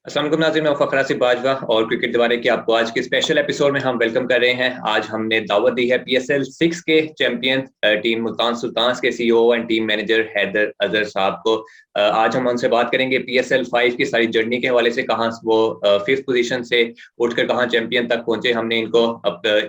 अस्सलाम वालेकुम नाज़रीन, मैं फ़खर आसिफ बाजवा और क्रिकेट दीवाने की आपको आज के स्पेशल एपिसोड में हम वेलकम कर रहे हैं। आज हमने दावत दी है पीएसएल 6 के चैंपियन टीम मुल्तान सुल्तान्स के CEO and team manager Haider Azhar साहब को। आज हम उनसे बात करेंगे पीएसएल 5 की सारी जर्नी के हवाले से, कहाँ वो फिफ्थ पोजीशन से उठकर कहाँ चैंपियन तक पहुंचे। हमने इनको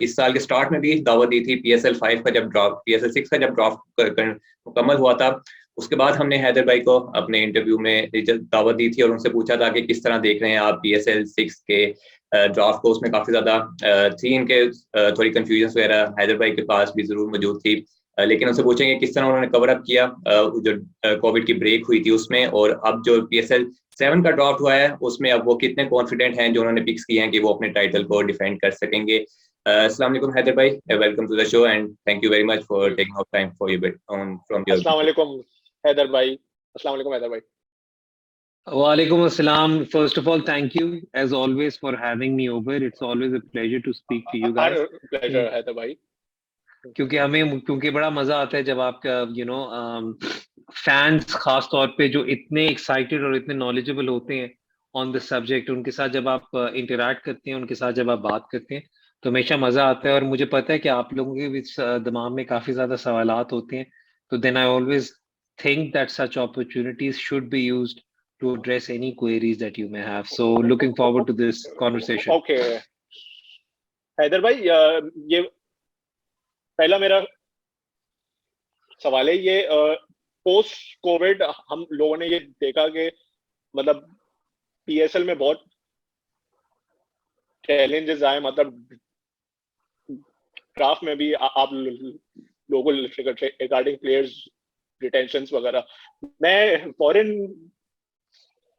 इस साल के स्टार्ट में भी दावत दी थी। पीएसएल 5 का जब ड्राफ्ट पीएसएल 6 का जब ड्राफ्ट मुकम्मल हुआ था, उसके बाद हमने हैदर भाई को अपने इंटरव्यू में दावत दी थी और उनसे पूछा था कि किस तरह देख रहे हैं आप पीएसएल 6 के ड्राफ्ट को। उसमें काफी ज्यादा थी इनके थोड़ी कंफ्यूजन वगैरह हैदर भाई के पास भी जरूर मौजूद थी। लेकिन उनसे पूछेंगे किस तरह उन्होंने कवर अप किया जो कोविड की ब्रेक हुई थी उसमें, और अब जो पीएसएल 7 का ड्राफ्ट हुआ है उसमें अब वो कितने कॉन्फिडेंट हैं जो उन्होंने पिक्स किए हैं कि वो अपने टाइटल को डिफेंड कर सकेंगे। अस्सलाम वालेकुम हैदर भाई, welcome to the show and thank you very much for taking out time for your from your. अस्सलाम वालेकुम हैदर भाई। अस्सलाम वालेकुम हैदर भाई। Walaikum assalam. First of all, thank you as always for having me over. It's always a pleasure to speak to you guys. Pleasure Haider भाई। क्योंकि बड़ा मजा आता है जब आपका फैंस खास तौर पे जो इतने एक्साइटेड और इतने नॉलेजेबल होते हैं ऑन द सब्जेक्ट, उनके साथ जब आप इंटरेक्ट करते हैं, उनके साथ जब आप बात करते हैं तो हमेशा मजा आता है। और मुझे पता है कि आप लोगों के भी दिमाग में काफी ज्यादा सवालात होते हैं, तो then I always think that such opportunities should be used to address any queries that you may have. So looking forward to this conversation. Okay Haider भाई, ये पहला मेरा सवाल है। ये पोस्ट कोविड हम लोगों ने ये देखा कि मतलब पीएसएल में बहुत चैलेंजेस आए, मतलब ड्राफ्ट में भी आप लोगों रिगार्डिंग प्लेयर्स रिटेंशंस वगैरह। मैं फॉरेन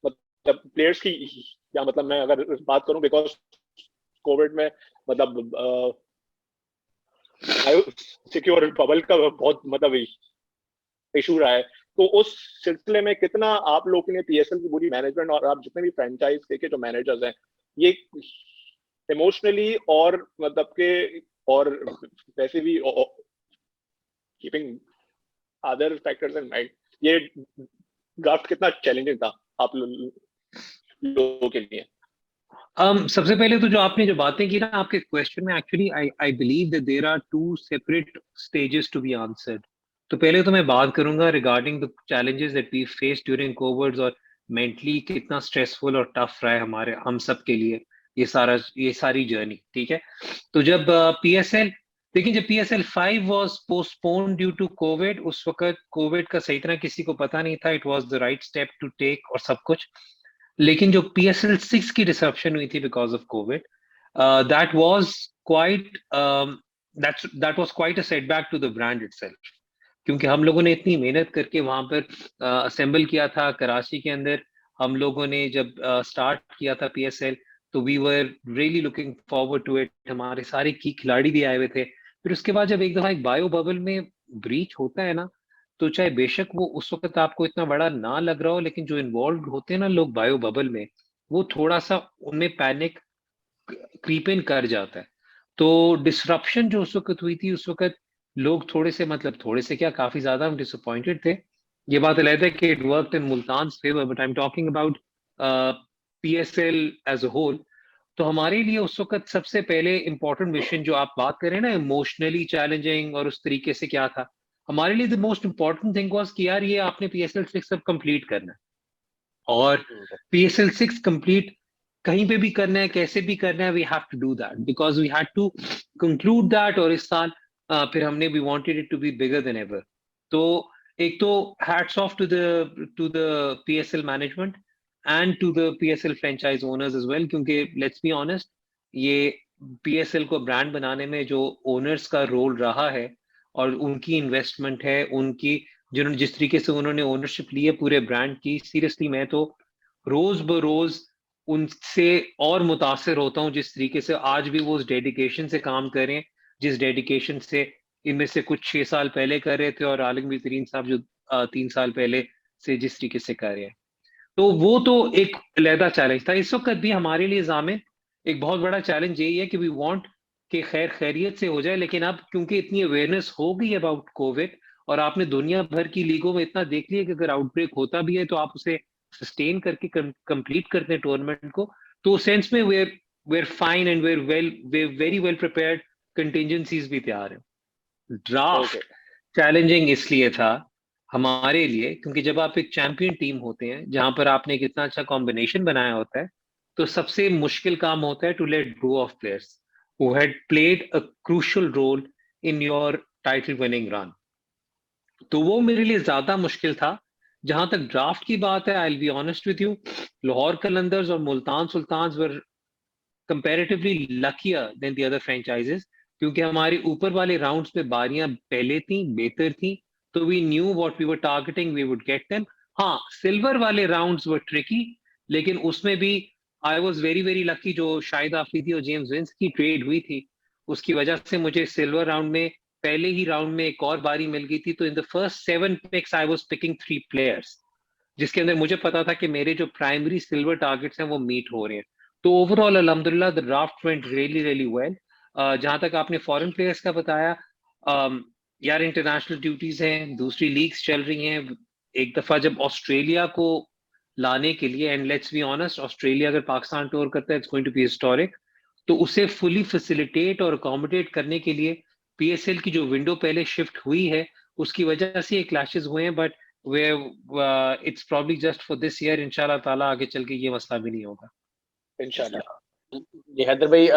मतलब प्लेयर्स की, या मतलब मैं अगर बात करूं, बिकॉज कोविड में मतलब सिक्योर बबल का बहुत मतलब इशू रहा है, तो उस सिलसिले में कितना आप लोगों ने पीएसएल की पूरी मैनेजमेंट और आप जितने भी फ्रेंचाइज के जो मैनेजर्स हैं, ये इमोशनली और मतलब के और वैसे भी keeping other factors in mind, ये ड्राफ्ट कितना चैलेंजिंग था आप लोगों के लिए? सबसे पहले तो जो आपने जो बातें की ना आपके क्वेश्चन में, actually I believe that there are two separate stages to be answered. तो पहले तो मैं बात करूंगा regarding the challenges that we face during covid, और मेंटली कितना स्ट्रेसफुल और टफ रहा है हमारे हम सब के लिए ये सारी जर्नी। ठीक है, तो जब पीएसएल देखिए, जब PSL 5 was postponed due to covid, उस वक्त कोविड का सही तरह किसी को पता नहीं था। It was the right step to take और सब कुछ। लेकिन जो पीएसएल 6 की डिसरप्शन हुई थी because of covid, that was quite that was quite a setback to the brand itself. क्योंकि हम लोगों ने इतनी मेहनत करके वहां पर असेंबल किया था कराची के अंदर। हम लोगों ने जब स्टार्ट किया था पीएसएल, तो we were really looking forward to it. हमारे सारे की खिलाड़ी भी आए हुए थे। फिर उसके बाद जब एक दफा एक बायो बबल में ब्रीच होता है ना, तो चाहे बेशक वो उस वक्त आपको इतना बड़ा ना लग रहा हो, लेकिन जो इन्वॉल्व होते हैं ना लोग बायो बबल में, वो थोड़ा सा उनमें पैनिक क्रीप इन कर जाता है। तो डिसरप्शन जो उस वक्त हुई थी, उस वक्त लोग थोड़े से क्या, काफी ज्यादा हम डिसअपॉइंटेड थे। ये बात अलग है कि it worked in Multan's favour, but I am talking about PSL as a whole. तो हमारे लिए उस वक्त सबसे पहले इंपॉर्टेंट मिशन जो आप बात करें ना, इमोशनली चैलेंजिंग और उस तरीके से क्या था, हमारे लिए the most important thing was कि यार ये आपने पीएसएल 6 अब कंप्लीट करना है। और पीएसएल 6 कंप्लीट कहीं पे भी करना है, कैसे भी करना है, we have to do that because we had to conclude that. और इस साल फिर हमने we wanted it to be bigger than ever. तो एक तो hats off to the PSL management and to the PSL franchise owners as well, क्योंकि let's be honest, ये पीएसएल को ब्रांड बनाने में जो ओनर्स का रोल रहा है और उनकी इन्वेस्टमेंट है, उनकी जिन्होंने जिस तरीके से उन्होंने ओनरशिप ली है पूरे ब्रांड की, सीरियसली मैं तो रोज बरोज उनसे और मुतासिर होता हूँ। जिस तरीके से आज भी वो उस डेडिकेशन से काम करें, जिस डेडिकेशन से इनमें से कुछ 6 साल पहले कर रहे थे, और आलिम भी तरीन साहब जो 3 साल पहले से जिस तरीके से कर रहे हैं, तो वो तो एक अलहदा चैलेंज था। इस वक्त भी हमारे लिए जामिन एक बहुत बड़ा चैलेंज यही है कि वी वांट कि खैर खैरियत से हो जाए। लेकिन अब क्योंकि इतनी अवेयरनेस हो गई अबाउट कोविड, और आपने दुनिया भर की लीगों में इतना देख लिया कि अगर आउटब्रेक होता भी है तो आप उसे सस्टेन करके कंप्लीट करते हैं टूर्नामेंट को, तो उस सेंस में we're fine and we're very well prepared, contingencies भी तैयार है। ड्राफ्ट चैलेंजिंग इसलिए था हमारे लिए क्योंकि जब आप एक चैंपियन टीम होते हैं जहां पर आपने एक इतना अच्छा कॉम्बिनेशन बनाया होता है, तो सबसे मुश्किल काम होता है to let go of players who had played a crucial role in your title winning run। तो वो मेरे लिए ज्यादा मुश्किल था। जहां तक ड्राफ्ट की बात है, I will be honest with you, Lahore Qalandars और Multan Sultans were comparatively luckier than the other franchises, क्योंकि हमारे ऊपर वाले राउंड्स में बारियां पहले थी, बेहतर थी, तो we knew what we were targeting, we would get them. हाँ, सिल्वर वाले राउंड्स वर ट्रिकी, लेकिन उसमें भी I was very very lucky. जो शाहिद आफरीदी और जेम्स विंस की ट्रेड हुई थी, उसकी वजह से मुझे सिल्वर राउंड में पहले ही राउंड में एक और बारी मिल गई थी। तो in the first 7 picks I was picking 3 players, जिसके अंदर मुझे पता था कि मेरे जो प्राइमरी सिल्वर टारगेट्स हैं वो मीट हो रहे हैं। तो ओवरऑल अल्हम्दुलिल्लाह the draft went really really well. जहां तक आपने फॉरेन प्लेयर्स का बताया, यार इंटरनेशनल ड्यूटीज हैं, दूसरी लीग्स चल रही हैं। एक दफा जब ऑस्ट्रेलिया को लाने के लिए, and let's be honest, Australia अगर पाकिस्तान टूर करता है it's going to be historic, तो उसे फुली फैसिलिटेट और अकोमोडेट करने के लिए पीएसएल की जो विंडो पहले शिफ्ट हुई है उसकी वजह से ये क्लैशेस हुए हैं, but it's probably just for this year. इंशाल्लाह ताला आगे चल के ये मसला भी नहीं होगा इंशाल्लाह। जी हैदर भाई,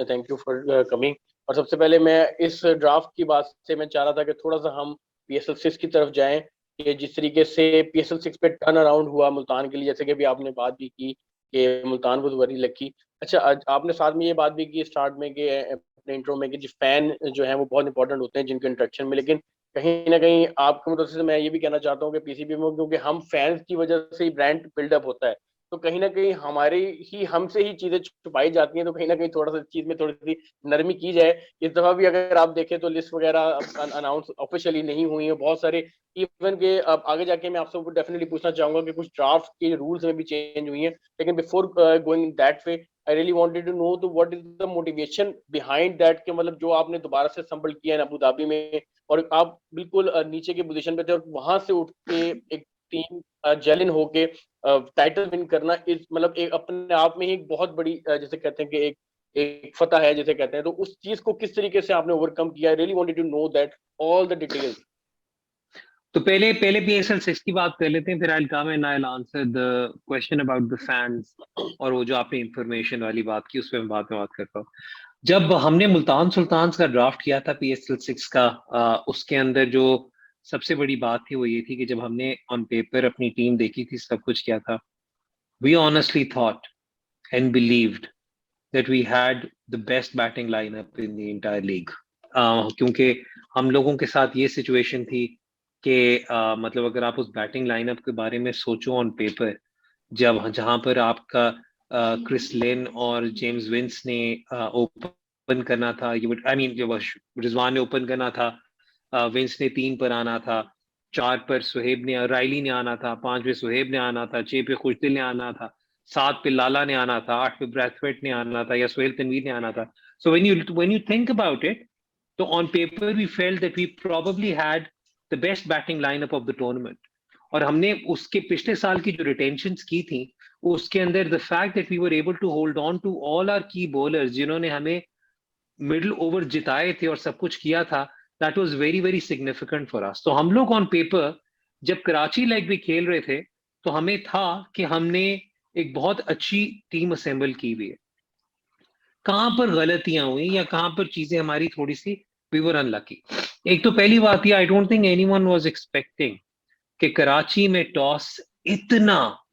थैंक यू फॉर कमिंग। और सबसे पहले मैं इस ड्राफ्ट की बात से मैं चाह रहा था कि थोड़ा सा हम PSL 6 की तरफ जाएं, कि जिस तरीके से PSL 6 पे टर्न अराउंड हुआ मुल्तान के लिए, जैसे कि अभी आपने बात भी की कि मुल्तान वाज वेरी लकी। अच्छा, आपने साथ में ये बात भी की स्टार्ट में कि अपने इंट्रो में कि जो फैन जो है वो बहुत इंपॉर्टेंट होते हैं जिनके इंट्रैक्शन में, लेकिन कहीं ना कहीं आपके मतलब से मैं ये भी कहना चाहता हूँ कि पीसीबी में क्योंकि हम फैंस की वजह से ही ब्रांड बिल्डअप होता है, तो कहीं ना कहीं हमारी ही हमसे ही चीजें छुपाई जाती हैं। तो कहीं ना कहीं थोड़ा सा चीज में थोड़ी सी नरमी की जाए। इस दफा भी अगर आप देखें तो लिस्ट वगैरह अनाउंस ऑफिशियली नहीं हुई है बहुत सारे, इवन के अब आगे जाके मैं आपसे डेफिनेटली पूछना चाहूंगा कि कुछ ड्राफ्ट के रूल्स में भी चेंज हुई है, लेकिन before going that way I really wanted to know तो what is the motivation behind that, कि मतलब जो आपने दोबारा से संभल किया है अबू धाबी में, और आप बिल्कुल नीचे के पोजीशन पे थे और वहां से उठ के एक टीम जेलिन होके टाइटल विन करना इस मतलब एक अपने आप में ही एक बहुत बड़ी जैसे कहते हैं कि एक फतह है जैसे कहते हैं। तो उस चीज को किस तरीके से आपने ओवरकम किया? Really wanted to know that all the details. तो पहले PSL 6 की बात कर लेते हैं, फिर I will come and I will answer the question about the fans, और वो जो आपने इंफॉर्मेशन वाली बात की उस पर मैं बाद में बात करता हूँ। जब हमने मुल्तान सुल्तान्स का ड्राफ्ट किया था PSL 6 का, उसके अंदर जो सबसे बड़ी बात थी वो ये थी कि जब हमने ऑन पेपर अपनी टीम देखी थी, सब कुछ किया था, we honestly thought and believed that we had the best batting lineup in the entire league. क्योंकि हम लोगों के साथ ये सिचुएशन थी कि मतलब अगर आप उस बैटिंग लाइनअप के बारे में सोचो ऑन पेपर, जहां पर आपका क्रिस लिन और जेम्स विंस ने ओपन करना था, आई मीन जब रिजवान ने ओपन करना था, विंस ने 3 पर आना था, 4 पर सुहेब ने रायली ने आना था, 5 पे सुहेब ने आना था, 6 पे खुशदिल ने आना था, 7 पे लाला ने आना था, 8 पे ब्रैथवेट ने आना था या सुहेल तनवीर ने आना था। So when you think about it, तो on paper we felt that we probably had the best batting lineup of the tournament. और हमने उसके पिछले साल की जो रिटेंशंस की थी उसके अंदर the fact that we were able to hold on to all our की बॉलर्स जिन्होंने हमें मिडिल ओवर जिताए थे और सब कुछ किया था, that was very very significant for us. तो हम लोग ऑन पेपर जब कराची लेग भी खेल रहे थे तो हमें था कि हमने एक बहुत अच्छी टीम असेंबल की हुई है। कहां पर गलतियां हुई या कहां पर चीजें हमारी थोड़ी सी वी वर अनलकी। एक तो पहली बात ये, आई don't think anyone was expecting कि कराची में टॉस इतना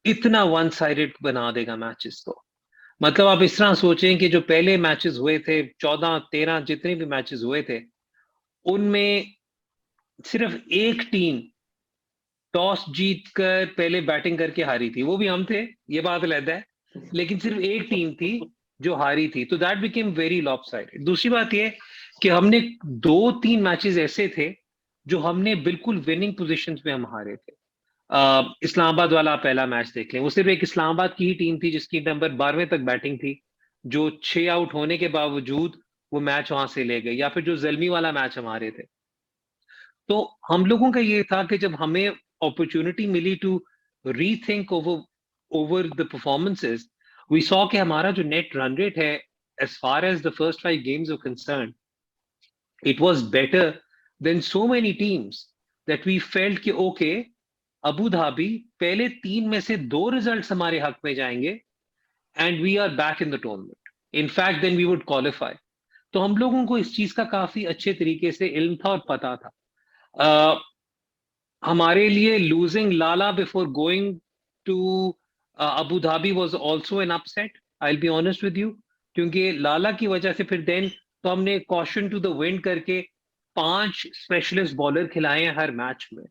इतना वन साइडेड बना देगा मैचेस को। मतलब आप इस तरह सोचें कि जो पहले मैचेस हुए थे, 14-13 जितने भी मैचेस हुए थे, उनमें सिर्फ एक टीम टॉस जीतकर पहले बैटिंग करके हारी थी, वो भी हम थे, ये बात अलग है, लेकिन सिर्फ एक टीम थी जो हारी थी। तो दैट बिकेम वेरी लॉपसाइडेड। दूसरी बात ये कि हमने 2-3 मैचेस ऐसे थे जो हमने बिल्कुल विनिंग पोजीशंस में हम हारे थे। इस्लामाबाद वाला पहला मैच देख लें, वो सिर्फ एक इस्लामाबाद की ही टीम थी जिसकी नंबर 12वें तक बैटिंग थी, जो 6 आउट होने के बावजूद वो मैच वहां से ले गए। या फिर जो जल्मी वाला मैच हमारे थे, तो हम लोगों का ये था कि जब हमें अपॉर्चुनिटी मिली to rethink over the performances, we saw कि हमारा जो net run rate है, as far as the first 5 games are concerned, it was better than so many teams that we felt कि okay, अबू धाबी पहले 3 में से 2 results हमारे हक में जाएंगे and we are back in the tournament. In fact, then we would qualify. तो हम लोगों को इस चीज का काफी अच्छे तरीके से इल्म था और पता था. हमारे लिए losing Lala before going to Abu Dhabi was also an upset. I'll be honest with you, क्योंकि लाला की वजह से फिर then तो हमने caution to the wind करके 5 स्पेशलिस्ट बॉलर खिलाए हैं हर मैच में,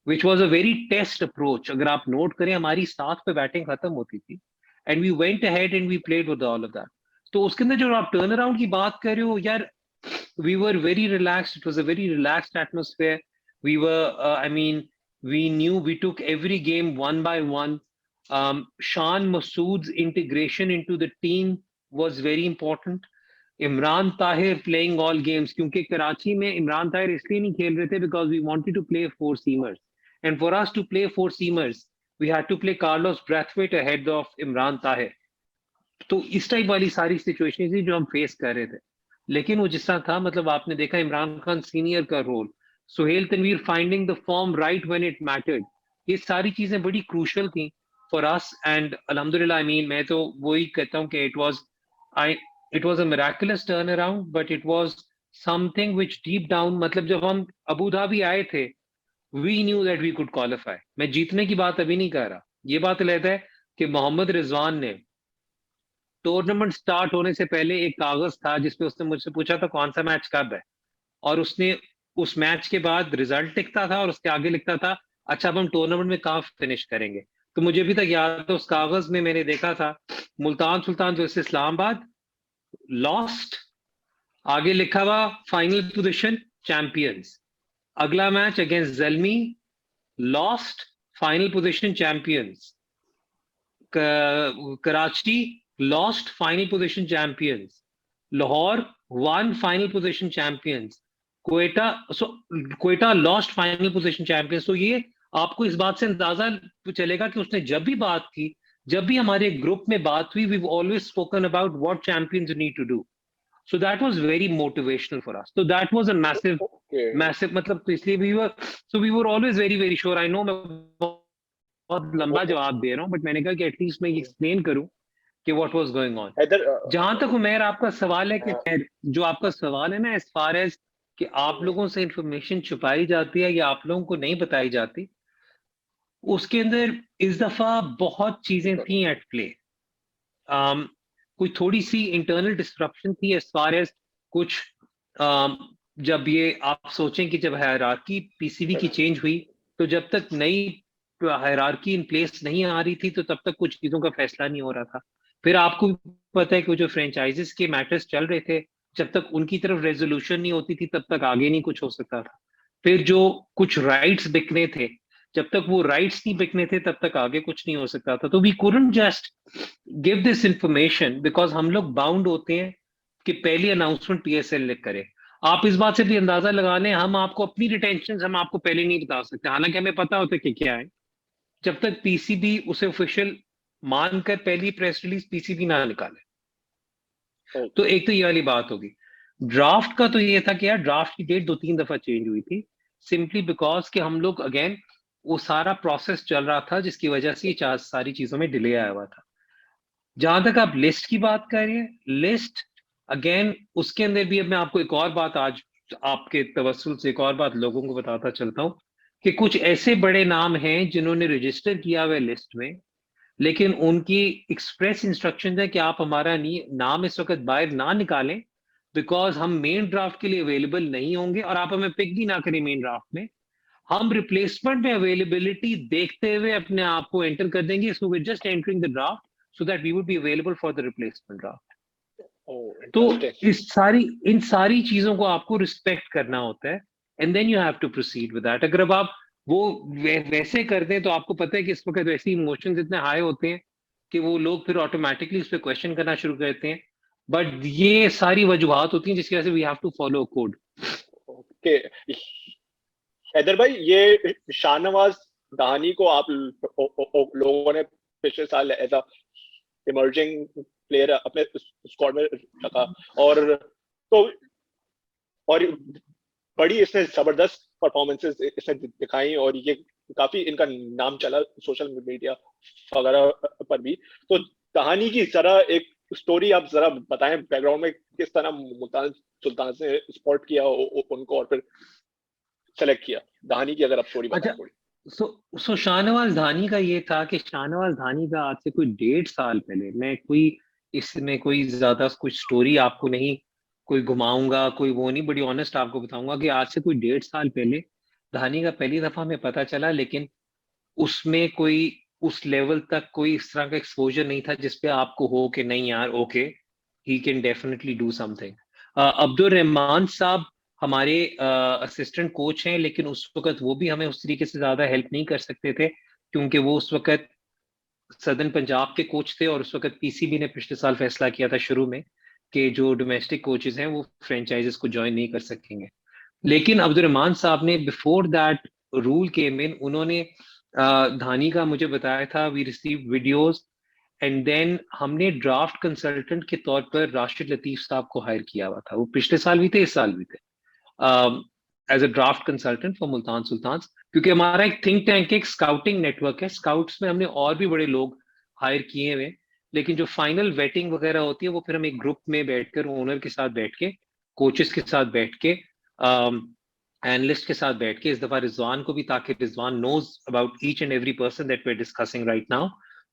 which was a very test approach. अगर आप नोट करें हमारी 7 पे बैटिंग खत्म होती थी and we went ahead and we played with all of that. तो उसके अंदर जो आप टर्न अराउंड की बात कर रहे हो यार, we were very relaxed. It was a very relaxed atmosphere. We were, I mean, we knew we took every game one by one. Shan Masood's integration into the team was very important. Imran Tahir playing all games, क्योंकि कराची में इमरान ताहिर इसलिए नहीं खेल रहे थे because we wanted to play 4 seamers, and for us to play 4 seamers we had to play Carlos Brathwaite ahead of Imran Tahir. तो इस type वाली सारी सिचुएशन थी जो हम फेस कर रहे थे, लेकिन वो जिस तरह था, मतलब आपने देखा इमरान खान सीनियर का role, Sohail Tanvir finding the form right when it mattered, ये सारी चीजें बड़ी क्रूशल थी फॉर अस. एंड अल्हम्दुलिल्लाह, आई मीन, मैं तो वही कहता हूँ कि it was a miraculous turnaround, but it was something which deep down, मतलब जब हम अबू धाबी आए थे, we knew that we could qualify. मैं जीतने की बात अभी नहीं कर रहा, ये बात लेता है कि मोहम्मद रिजवान ने टूर्नामेंट स्टार्ट होने से पहले एक कागज था जिसपे उसने मुझसे पूछा था कौन सा मैच कब है, और उसने उस मैच के बाद रिजल्ट लिखता था और उसके आगे लिखता था अच्छा अब हम टूर्नामेंट में कहाँ फिनिश करेंगे. तो मुझे अभी तक याद है उस कागज में मैंने देखा था मुल्तान सुल्तान वर्सेस इस्लामाबाद लॉस्ट, आगे लिखा हुआ फाइनल पोजीशन चैंपियंस. अगला match against Zalmi lost, final position champions. Karachi lost, final position champions. Lahore won, final position champions. Quetta lost, final position champions. So ये आपको इस बात से अंदाजा चलेगा कि उसने जब भी बात की, जब भी हमारे ग्रुप में बात हुई, we've always spoken about what champions need to do. So that was very motivational for us. So that was a massive, मतलब तो इसलिए we were always very very sure. I know मैं बहुत लंबा जवाब दे रहा हूँ, but मैंने कहा कि एटलीस्ट मैं ये एक्सप्लेन करूँ कि what was going on. जहां तक उमेर आपका सवाल है कि जो आपका सवाल है ना, as far as कि आप लोगों से इंफॉर्मेशन छुपाई जाती है या आप लोगों को नहीं बताई जाती, उसके अंदर इस दफा बहुत चीजें थी एट प्ले. कोई थोड़ी सी इंटरनल डिस्ट्रप्शन थी as far as कुछ जब ये आप सोचें कि जब हायरार्की पीसीबी की चेंज हुई तो जब तक नई हायरार्की इन प्लेस नहीं आ रही थी तो तब तक कुछ चीजों का फैसला नहीं हो रहा था. फिर आपको पता है कि जो फ्रेंचाइजीज के मैटर्स चल रहे थे, जब तक उनकी तरफ रेजोल्यूशन नहीं होती थी तब तक आगे नहीं कुछ हो सकता था. फिर जो कुछ राइट्स बिकने थे, जब तक वो राइट्स नहीं बिकने थे तब तक आगे कुछ नहीं हो सकता था. तो we couldn't just give this information because हम लोग बाउंड होते हैं कि पहली अनाउंसमेंट पीएसएल ने करे. आप इस बात से भी अंदाजा लगा लें, हम आपको अपनी रिटेंशन हम आपको पहले नहीं बता सकते, हालांकि हमें पता होता है कि क्या है, जब तक पीसीबी उसे ऑफिशियल मानकर पहली प्रेस रिलीज पीसीबी ना निकाले. तो एक तो ये वाली बात होगी. ड्राफ्ट का तो ये था कि यार ड्राफ्ट की डेट 2-3 दफा चेंज हुई थी, सिंपली बिकॉज कि हम लोग अगेन वो सारा प्रोसेस चल रहा था जिसकी वजह से ये सारी चीजों में डिले आया हुआ था. जहां तक आप लिस्ट की बात कर रहे हैं, लिस्ट अगेन उसके अंदर भी अब मैं आपको एक और बात आज आपके तवस्सुल से एक और बात लोगों को बताता चलता हूं कि कुछ ऐसे बड़े नाम हैं जिन्होंने रजिस्टर किया हुआ लिस्ट में, लेकिन उनकी एक्सप्रेस इंस्ट्रक्शन है कि आप हमारा नाम इस वक्त बाहर ना निकालें बिकॉज हम मेन ड्राफ्ट के लिए अवेलेबल नहीं होंगे और आप हमें पिक भी ना करें मेन ड्राफ्ट में, हम रिप्लेसमेंट में अवेलेबिलिटी देखते हुए अपने आप को एंटर कर देंगे. So we just entering the draft so that we would be available for the replacement draft. तो इन सारी चीजों को आपको रिस्पेक्ट करना होता है and then you have to proceed with that. अगर अब आप वो वैसे कर दें तो आपको पता है कि इस वक्त वैसे इमोशंस इतने हाई होते हैं कि वो लोग फिर ऑटोमेटिकली उस पर क्वेश्चन करना शुरू करते हैं. बट ये सारी वजूहात होती हैं जिसकी वजह से we have to follow code. Okay Haider भाई, ये शाहनवाज दानी को आप लोगों ने पिछले साल एज अ इमर्जिंग प्लेयर अपने स्क्वाड में रखा, और बड़ी इसने जबरदस्त परफॉर्मेंसेस इसने दिखाई, और ये काफी इनका नाम चला सोशल मीडिया वगैरह पर भी। तो कहानी की जरा एक स्टोरी आप जरा बताएं, बैकग्राउंड में किस तरह मुल्तान सुल्तान ने स्पॉट किया उनको और फिर सेलेक्ट किया दानी की, अगर आप स्टोरी बताएं थोड़ी। सो शाहनवाज धानी का ये था कि शाहनवाज धानी का आज से कोई 1.5 साल पहले, मैं कोई इसमें कोई ज्यादा कुछ स्टोरी आपको नहीं कोई घुमाऊंगा, कोई वो नहीं, बड़ी ऑनेस्ट आपको बताऊंगा कि आज से कोई 1.5 साल पहले धानी का पहली दफा हमें पता चला, लेकिन उसमें कोई उस लेवल तक कोई इस तरह का एक्सपोजर नहीं था जिसपे आपको हो कि नहीं यार okay he can definitely do something. Abdul Rahman साहब हमारे असिस्टेंट कोच हैं, लेकिन उस वक्त वो भी हमें उस तरीके से ज्यादा हेल्प नहीं कर सकते थे क्योंकि वो उस वक्त सदर्न पंजाब के कोच थे, और उस वक्त पीसीबी ने पिछले साल फैसला किया था शुरू में कि जो डोमेस्टिक कोचेस हैं वो फ्रेंचाइजेस को ज्वाइन नहीं कर सकेंगे। लेकिन अब्दुल रहमान साहब ने before that rule came in, उन्होंने धानी का मुझे बताया था, we receive videos, and then हमने ड्राफ्ट कंसल्टेंट के तौर पर राशिद लतीफ साहब को हायर किया हुआ था। वो पिछले साल भी थे, इस साल भी थे, as a draft consultant for Multan Sultan, क्योंकि हमारा एक थिंक टैंक, एक स्काउटिंग नेटवर्क है। स्काउट्स में हमने और भी बड़े लोग हायर किए हुए, लेकिन जो फाइनल वेटिंग वगैरह होती है वो फिर हम एक ग्रुप में बैठकर ओनर के साथ बैठ के, कोचेस के साथ बैठ के, एनालिस्ट के साथ बैठ के, इस दफा रिजवान को भी, ताकि Rizwan knows about each and every person that we are discussing right now,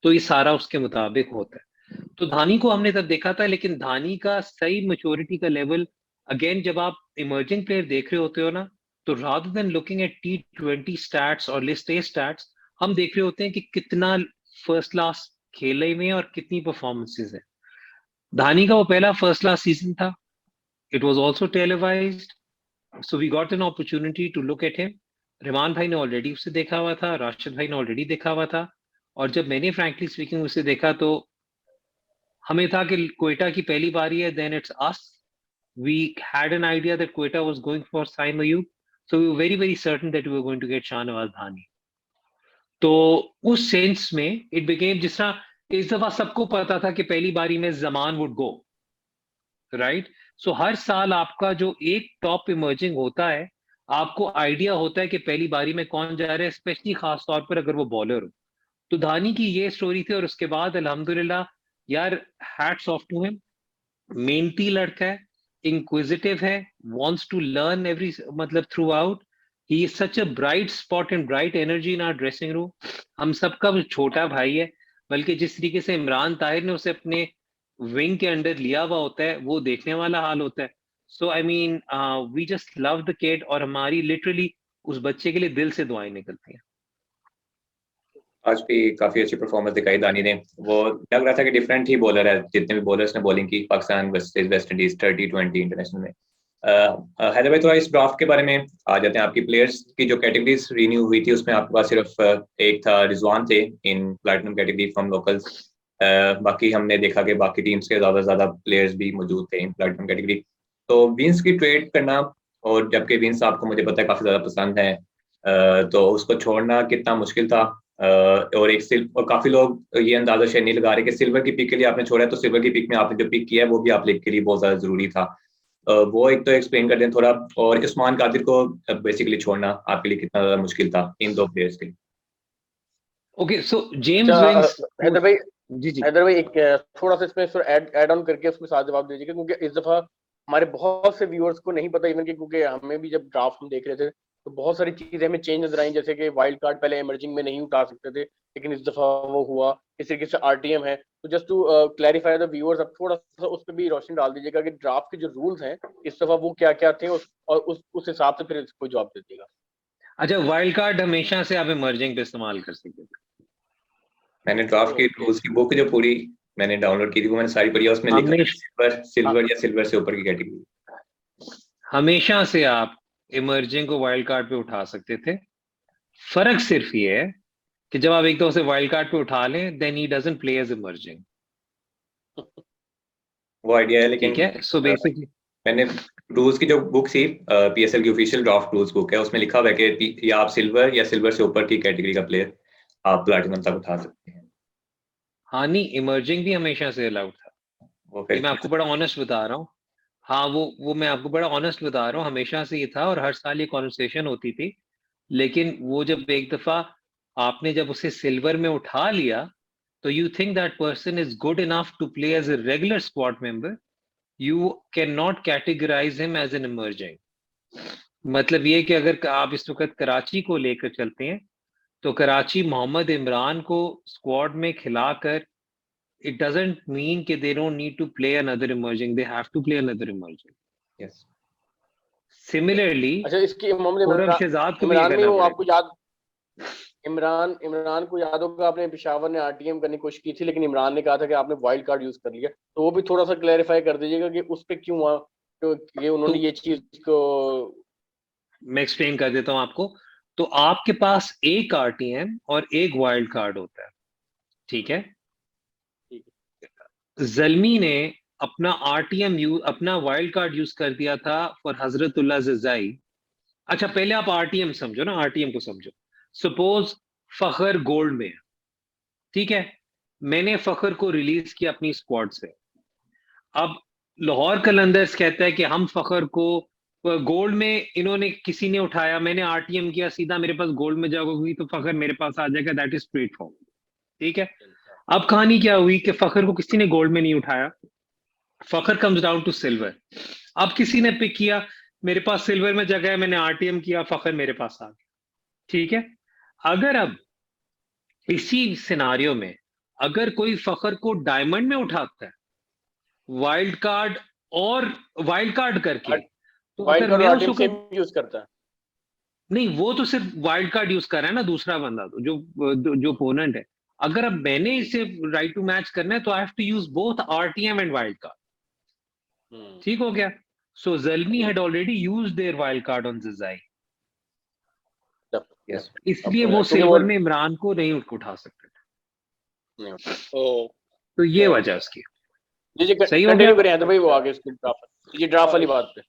तो ये सारा उसके मुताबिक होता है। तो धानी को हमने तब देखा था, लेकिन धानी का सही मैच्योरिटी का लेवल, अगेन जब आप इमर्जिंग प्लेयर देख रहे होते हो ना, तो rather than looking at T20 stats और लिस्ट ए स्टैट्स, हम देख रहे होते हैं कि कितना फर्स्ट क्लास खेले में और कितनी परफॉर्मेंसेज है। धानी का वो पहला फर्स्ट क्लास सीजन था, it was also televised, so we got an opportunity to look at him. Rahman भाई ने ऑलरेडी उसे देखा हुआ था, राशिद भाई ने ऑलरेडी देखा हुआ था, और जब मैंने फ्रैंकली स्पीकिंग उसे देखा तो हमें था कि क्वेटा की पहली बारी है, then it's us. We had an idea that Quetta was going for Saim Ayub, so we were very, very certain that we were going to get Shahnawaz Dhani. तो उस सेंस में इट बिकेम, जिस तरह इस दफा सबको पता था कि पहली बारी में जमान वुड गो, राइट? सो हर साल आपका जो एक टॉप इमर्जिंग होता है, आपको आइडिया होता है कि पहली बारी में कौन जा रहा है, स्पेशली खास तौर पर अगर वो बॉलर हो। तो धानी की ये स्टोरी थी, और उसके बाद अल्हम्दुलिल्लाह यार, हैट्स ऑफ टू हिम, मेहनती लड़का है, inquisitive है, wants to learn every मतलब throughout, he is such a bright spot and bright energy in our dressing room। हम सबका वो छोटा भाई है, बल्कि जिस तरीके से इमरान ताहिर ने उसे अपने विंग के अंडर लिया हुआ होता है, वो देखने वाला हाल होता है। So I mean we just love the kid, और हमारी लिटरली उस बच्चे के लिए दिल से दुआएं निकलती हैं। आज भी काफी अच्छी परफॉर्मेंस दिखाई दानी ने, वो लग रहा था कि डिफरेंट ही बॉलर है जितने भी बॉलर्स ने बॉलिंग की Pakistan versus West Indies T20 international में। हैदर भाई, थोड़ा इस ड्राफ्ट के बारे में आ जाते हैं। आपकी प्लेयर्स की जो कैटेगरीज रिन्यू हुई थी उसमें आपके पास सिर्फ एक था, रिजवान थे इन प्लैटिनम कैटेगरी फ्रॉम लोकल्स। बाकी हमने देखा कि बाकी टीम्स के ज्यादा प्लेयर्स भी मौजूद थे इन प्लैटिनम कैटेगरी। तो विंस की ट्रेड करना, और जबकि विंस आपको मुझे पता है काफी ज्यादा पसंद है, तो उसको छोड़ना कितना मुश्किल था? और और काफी लोग ये अंदाजा शेयर नहीं लगा रहे कि सिल्वर की पिक के लिए आपने छोड़ा है, तो सिल्वर की पिक में आपने जो पिक किया है वो भी आप के लिए बहुत ज्यादा जरूरी था। वो एक तो एक्सप्लेन कर दें थोड़ा, और उस्मान कादिर को बेसिकली छोड़ना आपके लिए कितना ज्यादा मुश्किल था इन दो प्लेयर्स के लिए? Okay, so James Vince, Haider भाई, जी हैदर भाई एक थोड़ा सा इसमें ऐड ऑन करके उसमें साथ जवाब दीजिएगा, क्योंकि इस दफा हमारे बहुत से व्यूअर्स को नहीं पता इवन कि, क्योंकि हमें भी जब ड्राफ्ट हम देख रहे थे तो बहुत सारी चीजें हमें चेंज नजर आई, जैसे कि वाइल्ड कार्ड पहले इमर्जिंग में नहीं उठा सकते थे, लेकिन इस दफा वो हुआ। इस तरीके से आरटीएम है। तो just to clarify the viewers, अब थोड़ा सा उस पर भी रोशनी डाल दीजिएगा कि ड्राफ्ट के जो रूल्स हैं इस दफा वो क्या क्या थे, और उस हिसाब से फिर इसको जवाब दे दीजिएगा। अच्छा, वाइल्ड कार्ड हमेशा से आप इमर्जिंग पे इस्तेमाल कर सकते थे। मैंने ड्राफ्ट की रूल्स की बुक जो पूरी मैंने डाउनलोड की थी वो मैंने सारी पढ़ी है, उसमें लिखा सिल्वर या सिल्वर से ऊपर की कैटेगरी। हमेशा से आप इमर्जिंग को वाइल्ड कार्ड पे उठा सकते थे। फर्क सिर्फ ये है कि जब आप एक दो से वाइल्ड कार्ड पे उठा लें, then he doesn't play as emerging. वो आइडिया है, लेकिन ठीक है, सो बेसिकली मैंने रूल्स की जो बुक थी पीएसएल की ऑफिशियल ड्राफ्ट रूल्स बुक है, उसमें लिखा हुआ है कि या आप सिल्वर या सिल्वर से ऊपर की कैटेगरी का प्लेयर आप प्लैटिनम तक उठा सकते हैं। हाँ नहीं, इमर्जिंग भी हमेशा से अलाउड था, वो ये फिर मैं आपको बड़ा ऑनेस्ट बता रहा हूँ। हाँ वो मैं आपको बड़ा ऑनेस्ट बता रहा हूँ, हमेशा से ये था और हर साल ये कॉन्वर्सेशन होती थी। लेकिन वो जब एक दफा आपने जब उसे सिल्वर में उठा लिया, तो you think that person is good enough to play as a regular squad member, you can not categorise him as an emerging. मतलब ये कि अगर आप इस वक्त कराची को लेकर चलते हैं, तो कराची मोहम्मद इमरान को स्क्वाड में खिलाकर it doesn't mean कि they don't need to play another emerging, they have to play another emerging. Yes Similarly, अच्छा, इसकी मोहम्मद खुरम शहजाद को भी ये इमरान में करना वो पड़ेगा। आपको याद, इमरान को याद होगा, आपने पेशावर ने आरटीएम करने की कोशिश की थी, लेकिन इमरान ने कहा था कि आपने वाइल्ड कार्ड यूज कर लिया, तो वो भी थोड़ा सा क्लैरिफाई कर दीजिएगा कि उस पे क्यों हुआ, तो ये उन्होंने ये चीज को। मैं एक्सप्लेन कर देता हूं आपको। तो आपके पास एक आरटीएम और एक वाइल्ड कार्ड होता है, ठीक है। जल्मी ने अपना आरटीएम यूज, अपना वाइल्ड कार्ड यूज कर दिया था फॉर हजरतुल्लाह जजाई। अच्छा पहले आप आरटीएम समझो ना, आरटीएम को समझो। सपोज फखर गोल्ड में है, ठीक है, मैंने फखर को रिलीज किया अपनी स्क्वाड से। अब लाहौर कलंदर्स कहता है कि हम फखर को गोल्ड में, इन्होंने किसी ने उठाया, मैंने आरटीएम किया, सीधा मेरे पास गोल्ड में जाओगी तो फखर मेरे पास आ जाएगा, दैट इज स्ट्रेट फॉरवर्ड, ठीक है। अब कहानी क्या हुई कि फखर को किसी ने गोल्ड में नहीं उठाया, फखर कम्स डाउन टू सिल्वर। अब किसी ने पिक किया, मेरे पास सिल्वर में जगह है, मैंने आरटीएम किया, फखर मेरे पास आ गया, ठीक है। अगर अब इसी सिनारियो में अगर कोई फखर को डायमंड में उठाता है वाइल्ड कार्ड और वाइल्ड कार्ड करके, तो वाइल्ड अगर कार्ड मैं आरटीएम उसको, सेम यूज करता है। नहीं वो तो सिर्फ वाइल्ड कार्ड यूज कर रहा है ना दूसरा बंदा, तो जो ओपोनेंट है। अगर अब मैंने इसे राइट टू मैच करना है तो I have to use both RTM and wild card, ठीक हो गया। So Zalmi had already used their wild card on Zazai, yes इसलिए वो क्योंकि सिल्वर में इमरान को नहीं उठा सकते थे। ओ तो ये वजह उसकी। जी जी, सही हो गया। कंटिन्यू करें तो भाई, वो आगे इसकी ड्राफ्ट, ये ड्राफ्ट वाली बात पे।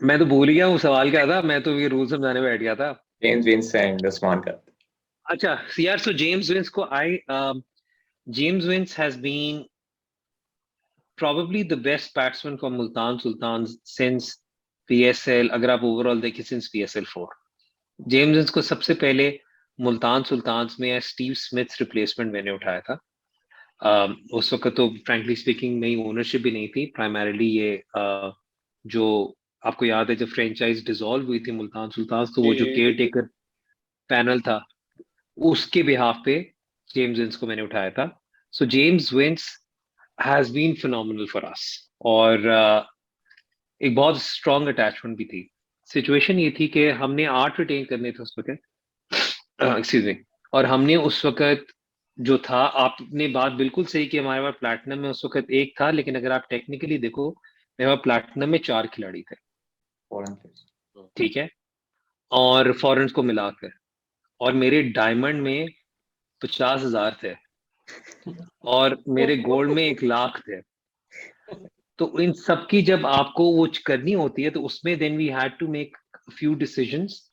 मैं तो भूल गया वो सवाल क्या था, मैं तो ये रूल समझाने बैठ गया था। जेम्स विंस एंड उस्मान का। अच्छा यार, सो जेम्स विंस को James Vince has been probably the best batsman for Multan Sultans since PSL, अगर आप ओवरऑल देखें since PSL 4। जेम्स विंस को सबसे पहले मुल्तान सुल्तान्स में स्टीव स्मिथ रिप्लेसमेंट मैंने उठाया था। उस वक्त तो फ्रैंकली स्पीकिंग नई ओनरशिप भी नहीं थी, प्राइमरीली ये जो आपको याद है जब फ्रेंचाइज डिसॉल्व हुई थी मुल्तान सुल्तान्स, तो वो जो केयर टेकर पैनल था उसके बिहाफ पे जेम्स विंस को मैंने उठाया था। So James Vince has been phenomenal for us, और एक बहुत स्ट्रॉन्ग अटैचमेंट भी थी। सिचुएशन ये थी कि हमने 8 रिटेन करने थे उस वक्त, एक्सक्यूज मी, और हमने उस वक्त जो था, आपने बात बिल्कुल सही कि हमारे पास प्लैटिनम में उस वक्त एक था, लेकिन अगर आप टेक्निकली देखो मेरे पास प्लैटिनम में 4 खिलाड़ी थे, ठीक है, और फॉरेन्स को मिलाकर, और मेरे डायमंड में 50,000 थे और मेरे गोल्ड में 1,00,000 थे। तो इन सब की जब आपको वो करनी होती है तो उसमें then we had to make few decisions,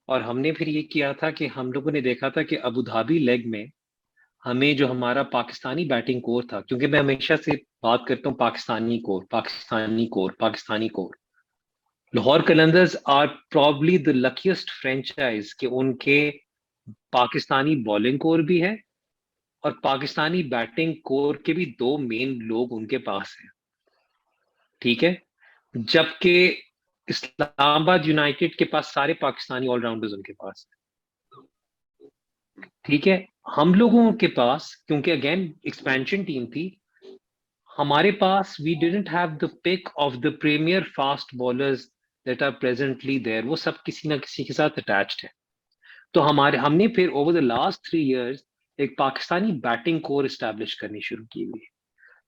और हमने फिर ये किया था कि हम लोगों ने देखा था कि अबू धाबी लेग में हमें जो हमारा पाकिस्तानी बैटिंग कोर था, क्योंकि मैं हमेशा से बात करता हूँ Pakistani core, Pakistani core, Pakistani core. Lahore Qalandars are probably the luckiest franchise कि उनके पाकिस्तानी बॉलिंग कोर भी है और पाकिस्तानी बैटिंग कोर के भी 2 मेन लोग उनके पास हैं, ठीक है। जबकि इस्लामाबाद यूनाइटेड के पास सारे पाकिस्तानी ऑलराउंडर्स उनके पास हैं, ठीक है। हम लोगों के पास, क्योंकि अगेन एक्सपेंशन टीम थी, हमारे पास we didn't have the pick of the premier fast bowlers that are presently there, वो सब किसी ना किसी के साथ अटैच्ड है। तो हमने फिर ओवर द लास्ट 3 इयर्स एक पाकिस्तानी बैटिंग कोर इस्टेब्लिश करनी शुरू की हुई।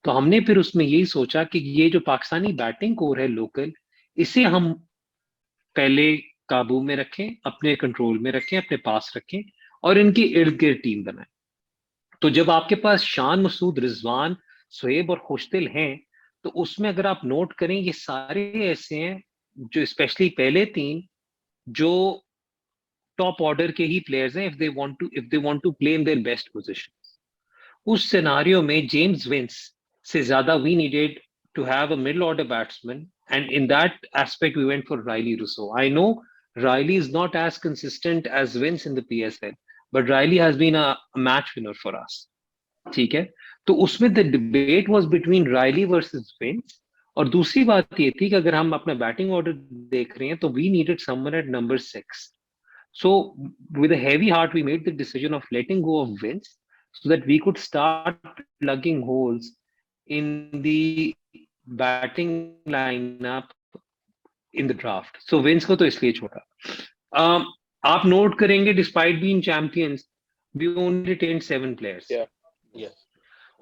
तो हमने फिर उसमें यही सोचा कि ये जो पाकिस्तानी बैटिंग कोर है लोकल, इसे हम पहले काबू में रखें, अपने कंट्रोल में रखें, अपने पास रखें, और इनके इर्द गिर्द टीम बनाएं। तो जब आपके पास शान मसूद, रिजवान, सोएब और खुशदिल हैं, तो उसमें अगर आप नोट करें ये सारे ऐसे हैं जो स्पेशली पहले 3 जो टॉप ऑर्डर के ही प्लेयर्स हैं, if they want to play in their best position. उस सिनारियो में जेम्स विंस से ज्यादा we needed to have a middle order batsman, and in that aspect we went for Riley Rousseau. I know Riley is not as consistent as Vince in the PSL, but Riley has been a match winner for us. ठीक है, तो उसमें the debate was between Riley versus Vince. और दूसरी बात ये थी कि अगर हम अपना बैटिंग ऑर्डर देख रहे हैं तो we needed someone at number 6. So with a heavy heart we made the decision of letting go of Vince so that we could start plugging holes in the batting lineup in the draft. So Vince को तो इसलिए छोड़ा। आप note करेंगे despite being champions we only retained 7 players.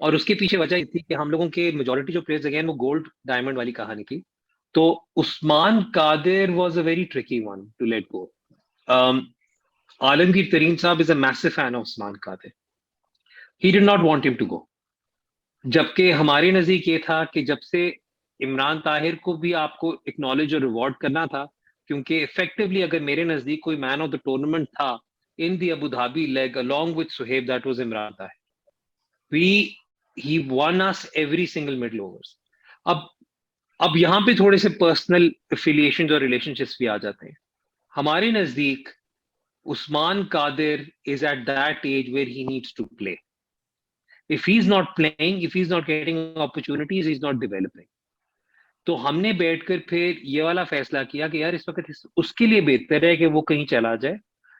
और उसके पीछे वजह थी कि हम लोगों के मेजॉरिटी जो प्लेयर्स अगेन वो गोल्ड डायमंड वाली कहानी थी। तो Usman Qadir was a very tricky one to let go. Alamgir Tareen sahab is a massive fan of Usman Qadir. He did not want him to go, जबकि हमारे नजदीक ये था कि जब से इमरान ताहिर को भी आपको एक्नॉलेज और रिवॉर्ड करना था, क्योंकि इफेक्टिवली अगर मेरे नजदीक कोई मैन ऑफ द टूर्नामेंट था in the Abu Dhabi leg along with Suhaib, that was Imran Tahir. He one us every single middle overs. अब यहाँ पे थोड़े से पर्सनल एफिलिएशंस और रिलेशनशिप्स भी आ जाते हैं। हमारे नजदीक Usman Qadir is at that age where he needs to play. If he's not playing, if he's not getting opportunities, he's not developing. तो हमने बैठकर फिर ये वाला फैसला किया कि यार इस वक्त उसके लिए बेहतर है कि वो कहीं चला जाए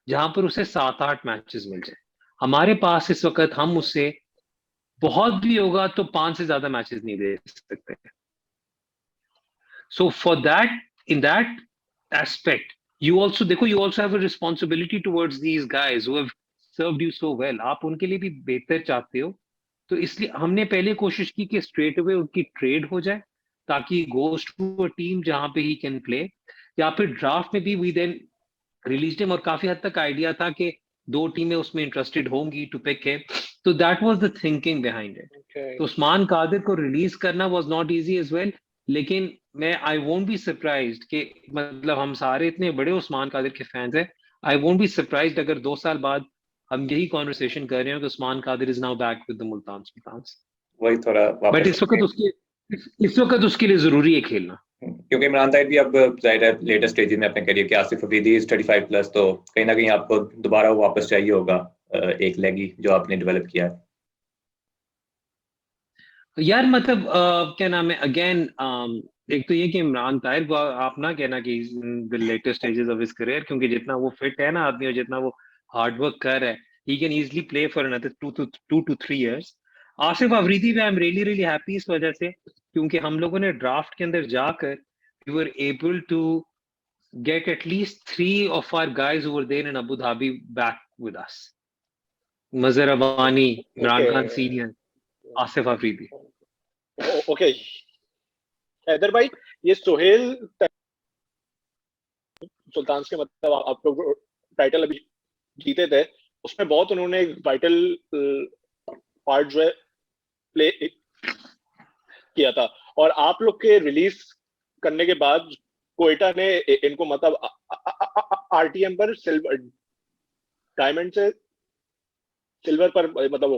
जहां पर उसे 7-8 मैचेस मिल जाए। हमारे पास इस वक्त हम उससे बहुत भी होगा तो 5 से ज्यादा मैचेस नहीं दे सकते। So for that, in that aspect you also देखो, you also have a responsibility towards these guys who have served you so well. आप उनके लिए भी बेहतर चाहते हो, तो इसलिए हमने पहले कोशिश की कि स्ट्रेट अवे उनकी ट्रेड हो जाए ताकि गोस टू अ टीम जहां पे ही कैन प्ले, या फिर ड्राफ्ट में भी वी देन रिलीज हिम। और काफी हद तक आइडिया था कि 2 टीमें उसमें इंटरेस्टेड होंगी टू पिक हिम, तो that was the thinking behind it. तो उस्मान कादिर को रिलीज करना was not easy as well, लेकिन मैं आई वोंट बी सरप्राइज्ड कि मतलब हम सारे इतने बड़े उस्मान कादिर के फैंस हैं, आई वोंट बी सरप्राइज्ड अगर 2 साल बाद हम यही कॉन्वर्सेशन कर रहे हैं कि Usman Qadir is now back with the Multan Sultans. वही थोड़ा वापस, बट इस वक्त उसके लिए जरूरी है खेलना, क्योंकि इमरान ताहिर भी अब जाहिर है लेटेस्ट स्टेज में अपने करियर के। आसिफ अफरीदी इज 35 प्लस, तो कहीं ना कहीं आपको दोबारा वापस चाहिए होगा एक लेगी जो आपने डेवलप किया है। यार मतलब क्या नाम है अगेन, एक तो ये कि इमरान ताहिर को आप ना कहना कि the latest stages of his career, क्योंकि जितना वो फिट है ना आदमी और जितना वो हार्ड वर्क कर रहा है, he can easily play for another 2 to 3 years। Asif Afridi पे I am really really happy इस वजह से क्योंकि हम लोगों ने ड्राफ्ट के अंदर जाकर we were able to get at least 3 of our guys who were there in Abu Dhabi back with us। Mazhar Abani, Imran Khan senior, Asif Afridi. Okay Haider भाई, ये सोहेल सुल्तान के मतलब आप लोग टाइटल अभी जीते थे, उसमें बहुत उन्होंने वाइटल पार्ट जो है प्ले किया था। और आप लोग के रिलीज करने के बाद कोयटा ने इनको मतलब आरटीएम पर सिल्वर डायमंड से सिल्वर पर मतलब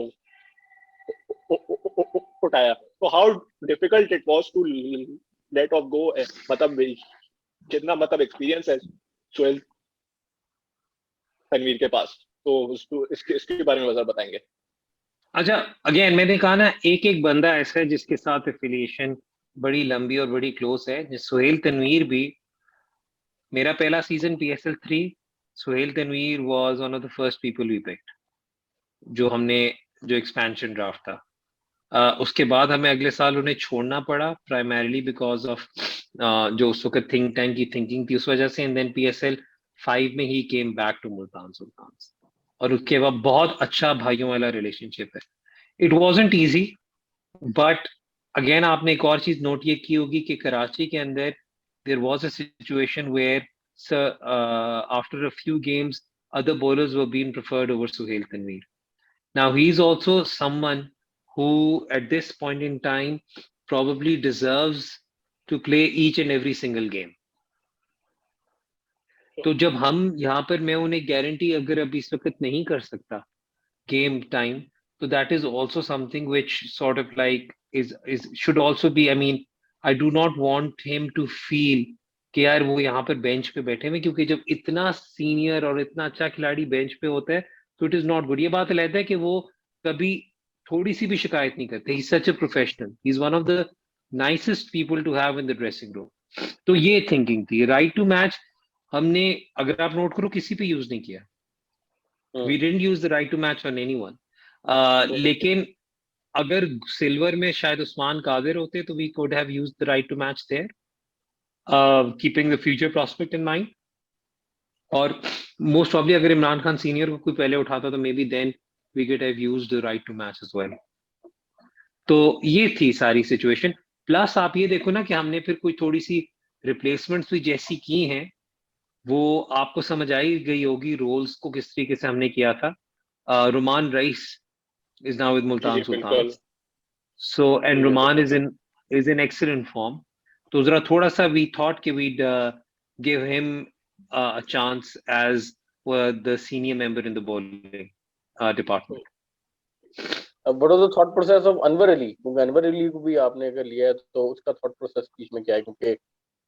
उठाया। तो how difficult it was to let off go, मतलब कितना मतलब एक्सपीरियंस है सोहेल तनवीर के पास, तो इसके बारे में जरा बताएंगे। अच्छा, अगेन मैंने कहा ना एक एक बंदा ऐसा है जिसके साथ एफिलिएशन बड़ी लंबी और बड़ी क्लोज है। सोहेल तनवीर भी, मेरा पहला season PSL 3, Sohail Tanvir was one of the first people we picked जो एक्सपेंशन ड्राफ्ट था। उसके बाद हमें अगले साल उन्हें छोड़ना पड़ा प्राइमरीली बिकॉज ऑफ जो उस वक्त थिंक टैंक की थिंकिंग थी उस वजह से। एंड देन PSL 5 में ही came back to Multan Sultans, और उसके बाद बहुत अच्छा भाइयों वाला रिलेशनशिप है। It wasn't easy, but again आपने एक और चीज नोट ये की होगी कि कराची के अंदर there was a situation where after a few games other bowlers were being preferred over Sohail Tanveer. Now he is also someone who at this point in time probably deserves to play each and every single game. तो जब हम यहाँ पर मैं उन्हें guarantee अगर अभी इस वक्त नहीं कर सकता game time, so that is also something which sort of like is should also be, I mean, I do not want him to feel कि यार वो यहाँ पर बेंच पे बैठे हुए, क्योंकि जब इतना सीनियर और इतना अच्छा खिलाड़ी बेंच पे होता है तो इट इज नॉट गुड। ये बात अलग है कि वो कभी थोड़ी सी भी शिकायत नहीं करते। He is such a professional, he is one of the nicest people to have in the dressing room. तो ये थिंकिंग थी। राइट टू मैच हमने, अगर आप नोट करो, किसी पे यूज नहीं किया। We didn't use the right to match on anyone. लेकिन अगर सिल्वर में शायद उस्मान कादिर होते तो we could have used the right to match there, keeping the future prospect in mind. और मोस्ट ऑब्वियसली अगर इमरान खान सीनियर को कोई पहले उठाता तो maybe then we could have used the right to match as well. तो ये थी सारी सिचुएशन। प्लस आप ये देखो ना कि हमने फिर कोई थोड़ी सी रिप्लेसमेंट्स भी जैसी की हैं, वो आपको समझ आई गई होगी रोल्स को किस तरीके से हमने किया था। रुमान rice is now with Multan Sultan. So and Ruman is in excellent form. तो जरा थोड़ा सा we thought कि we'd give him a chance as the senior member in the bowling department. What was the thought process of Anwar Ali? क्योंकि अनवर अली को भी आपने अगर लिया है तो उसका thought process बीच में क्या है? क्योंकि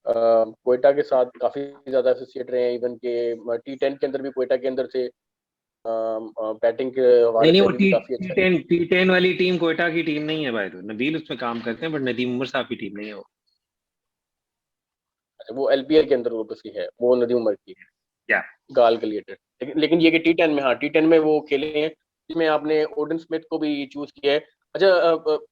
क्वेटा के साथ काफी ज्यादा एसोसिएट रहे हैं, इवन के T10 के अंदर भी क्वेटा के अंदर से बैटिंग के हवाले से भी काफी अच्छा। T10 वाली टीम क्वेटा की टीम नहीं है भाई, तो नबील उसमें काम करते हैं, बट नदीम उमर साहब की टीम नहीं है वो। अच्छा, वो LPL के अंदर वापसी है, वो नदीम उमर की है या गाल क्रिएटर। लेकिन ये कि T10 में, हाँ T10 में वो खेले हैं, जिसमें आपने ओडन स्मिथ को भी चूज किया है। अच्छा,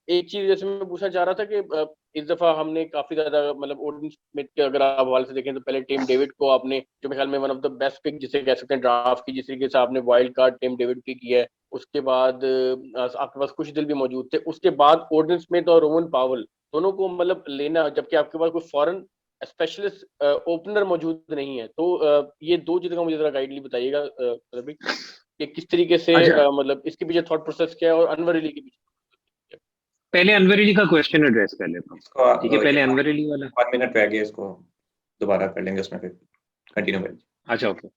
एक चीज जैसे मैं पूछना चाह रहा था कि इस दफा हमने काफी ज्यादा मतलब ओडन स्मिथ के अगर आप हवाले से देखें तो पहले टिम डेविड को आपने, जो मेरे ख्याल में one of the best pick जिसे कह सकते हैं ड्राफ्ट की, जिस तरीके से आपने वाइल्ड कार्ड टिम डेविड की किया है। उसके बाद आपके पास कुछ दिल भी मौजूद थे। उसके बाद ओडन स्मिथ और रोहन पावल दोनों को मतलब लेना, जबकि आपके पास कोई फॉरेन स्पेशलिस्ट ओपनर मौजूद नहीं है। तो ये दो चीजों का मुझे जरा गाइडली बताइएगा कि किस तरीके से मतलब इसके पीछे थॉट प्रोसेस क्या है, और अनवर अली के पीछे। पहले अनवर अली का क्वेश्चन एड्रेस कर लेता हूँ, ठीक है? पहले अनवर अली वाला 1 मिनट रह गया, इसको दोबारा कर लेंगे, उसमें फिर कंटिन्यू करेंगे। अच्छा ओके,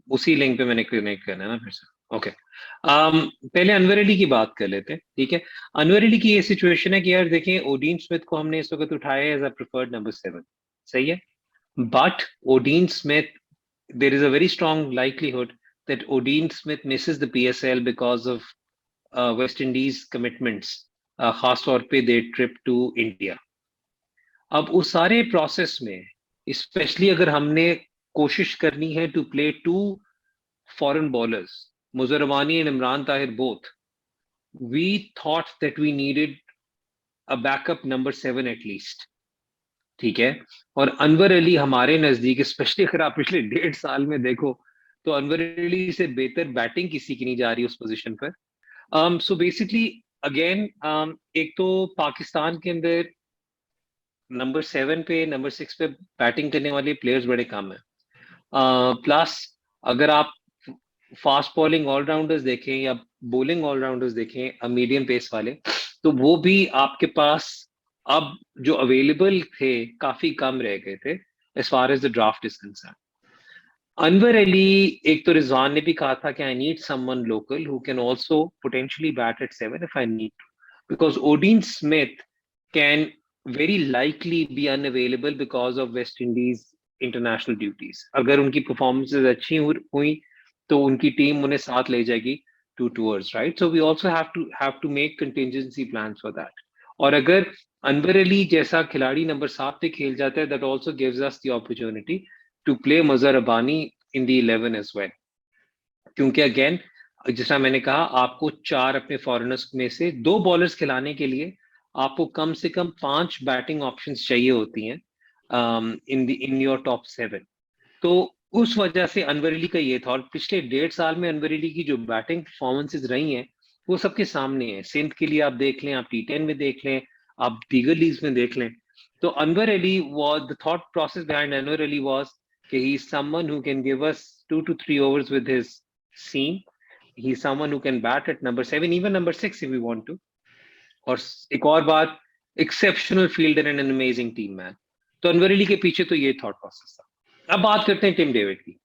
उसी लिंक पे मैंने कनेक्ट करना है ना फिर से। ओके, पहले अनवर अली की बात कर लेते हैं, ठीक है? अनवर अली की ये सिचुएशन है कि यार देखें, ओडीन स्मिथ को हमने इस वक्त उठाया एज अ प्रेफर्ड नंबर 7, सही है? But Odean Smith, there is a very strong likelihood that Odean Smith misses the PSL because of West Indies commitments, खास तौर पे their trip to India. अब उस सारे प्रोसेस में स्पेशली अगर हमने कोशिश करनी है to play 2 foreign bowlers, Muzar Ramani and Imran Tahir both, we thought that we needed a backup number 7 at least, ठीक है? और अनवर अली हमारे नजदीक, स्पेशली अगर आप पिछले 1.5 साल में देखो तो अनवर अली से बेहतर बैटिंग किसी की नहीं जा रही उस पोजीशन पर। सो बेसिकली अगेन एक तो पाकिस्तान के अंदर नंबर 7 पे, नंबर 6 पे बैटिंग करने वाले प्लेयर्स बड़े कम है। प्लस अगर आप फास्ट बॉलिंग ऑलराउंडर्स देखें या बॉलिंग ऑलराउंडर्स देखें मीडियम पेस वाले, तो वो भी आपके पास अब जो अवेलेबल थे काफी कम रह गए थे as far as the draft is concern. Anwar Ali, एक तो रिजवान ने भी कहा था कि I need someone local who can also potentially bat at 7 if I need to, because Odean Smith can very likely be unavailable because of West Indies international duties. अगर उनकी performances अच्छी हुई तो उनकी टीम उन्हें साथ ले जाएगी to tours, right? So we also have to make contingency plans for that. और अगर अनवर अली जैसा खिलाड़ी नंबर 7 पे खेल जाता है, that also gives us the opportunity to play Mazhar Rabbani in the 11 as well, क्योंकि अगेन जैसा मैंने कहा, आपको 4 अपने फॉरेनर्स में से 2 बॉलर्स खिलाने के लिए आपको कम से कम 5 बैटिंग ऑप्शंस चाहिए होती हैं इन योर टॉप 7। तो उस वजह से अनवर अली का ये था। और पिछले 1.5 साल में अनवर अली की जो बैटिंग परफॉर्मेंसेज रही हैं वो सबके सामने है। सिंध के लिए आप देख लें, आप T10 में देख लें, आप दीगर लीग्स में देख लें। तो Anwar Ali was the thought process behind Anwar Ali was he is someone who can give us 2 to 3 overs with his seam. He is someone who can bat at number 7, even number 6 if we want to. और एक और बात exceptional fielder and an amazing team man. तो अनवर अली के पीछे तो ये thought process था। अब बात करते हैं टिम डेविड की।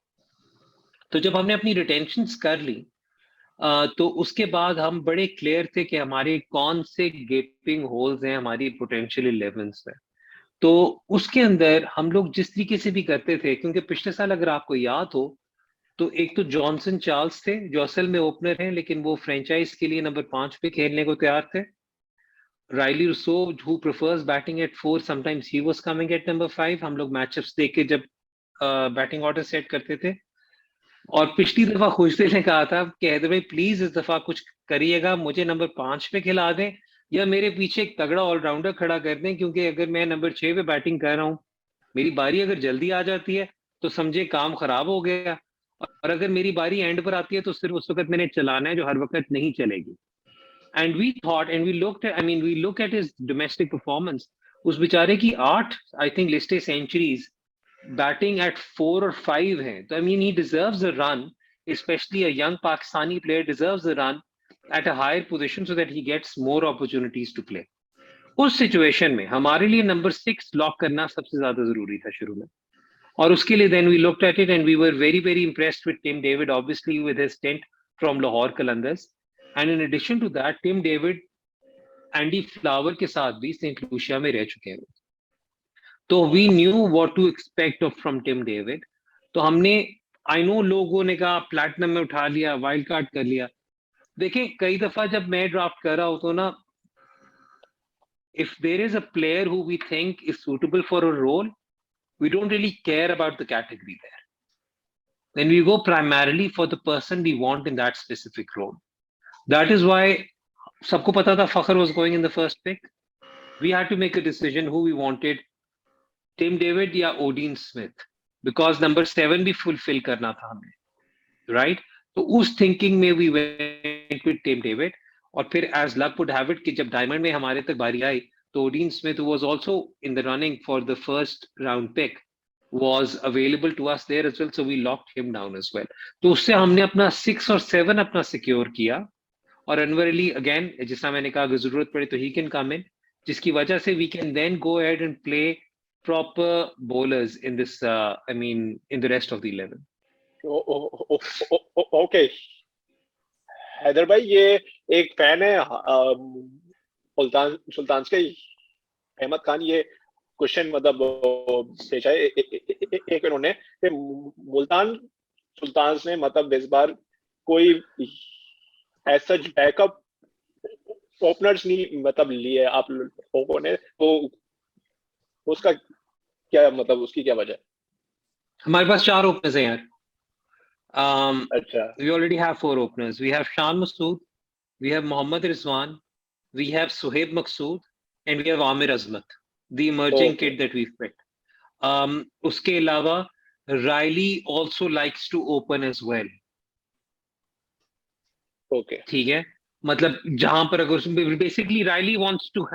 तो जब हमने अपनी रिटेंशंस कर ली तो उसके बाद हम बड़े क्लियर थे कि हमारे कौन से गेपिंग होल्स हैं हमारी पोटेंशियल 11 में। तो उसके अंदर हम लोग जिस तरीके से भी करते थे, क्योंकि पिछले साल अगर आपको याद हो तो एक तो जॉनसन चार्ल्स थे जो असल में ओपनर हैं, लेकिन वो फ्रेंचाइज के लिए नंबर 5 पे खेलने को तैयार थे। Rilee Rossouw who prefers batting at 4, sometimes he was coming at number 5। हम लोग मैचअप्स देख के जब बैटिंग ऑर्डर सेट करते थे, और पिछली दफा खुशदिल ने कहा था कि हैदर भाई प्लीज इस दफा कुछ करिएगा, मुझे नंबर 5 पे खिला दें या मेरे पीछे एक तगड़ा ऑलराउंडर खड़ा कर दें, क्योंकि अगर मैं नंबर 6 पे बैटिंग कर रहा हूँ, मेरी बारी अगर जल्दी आ जाती है तो समझे काम खराब हो गया, और अगर मेरी बारी एंड पर आती है तो सिर्फ उस वक्त मैंने चलाना है जो हर वक्त नहीं चलेगी। And we thought and we looked I mean we look at his domestic performance. उस बेचारे की 8 I think listed centuries batting at 4 और 5 है। तो I mean he deserves a run, especially a young Pakistani player deserves a run at a higher position so that he gets more opportunities to play. उस situation में हमारे लिए number 6 lock करना सबसे ज्यादा जरूरी था शुरू में, और उसके लिए then we looked at it and we were very very impressed with Tim David, obviously with his stint from Lahore Qalandars, and in addition to that Tim David Andy flower के साथ भी सेंट लूसिया में रह चुके हैं। तो we knew what to expect from Tim David. तो हमने, आई नो लोगों ने कहा प्लैटिनम में उठा लिया, वाइल्ड कार्ड कर लिया। देखिए कई दफा जब मैं ड्राफ्ट कर रहा हूं तो ना, if there is a player who we think is suitable for a role, we don't really care about the category there. Then we go primarily for the person we want in that specific role. That is why सबको पता था फखर was going in the first pick. We had to make a decision who we wanted, Tim David या ओडीन Smith, because number 7 भी fulfill करना था हमें, right? तो उस thinking में we went with Tim David, और फिर as luck would have it कि जब डायमंड में हमारे तक बारी आई तो ओडीन Smith was also in the running for the first round pick was available to us there as well, so we locked him down as well. तो उससे हमने अपना 6 और 7 अपना सिक्योर किया, और अनवर अली अगेन जिसका मैंने कहा अगर जरूरत पड़े तो ही कैन कम इन, जिसकी वजह से we can then go ahead and play proper bowlers in this I mean in the rest of the 11. Okay Haider भाई, ये एक फैन है सुल्तान के, अहमद खान, ये क्वेश्चन मतलब भेजा है एक इन्होंने कि मुल्तान सुल्तान ने मतलब इस बार कोई ऐसा बैकअप ओपनर्स नहीं मतलब लिए आप लोगों ने, तो उसका क्या मतलब, उसकी क्या वजह? हमारे पास 4 ओपनर्स हैं यार। अच्छा, we already have 4 openers. We have Shan Masood, we have Mohammad Rizwan, we have Suhaib Maqsood, and we have Amir Azmat, the emerging kid that we've picked. उसके अलावा Riley also likes to open as well. Okay, ठीक है, मतलब जहां पर अगर basically Riley wants to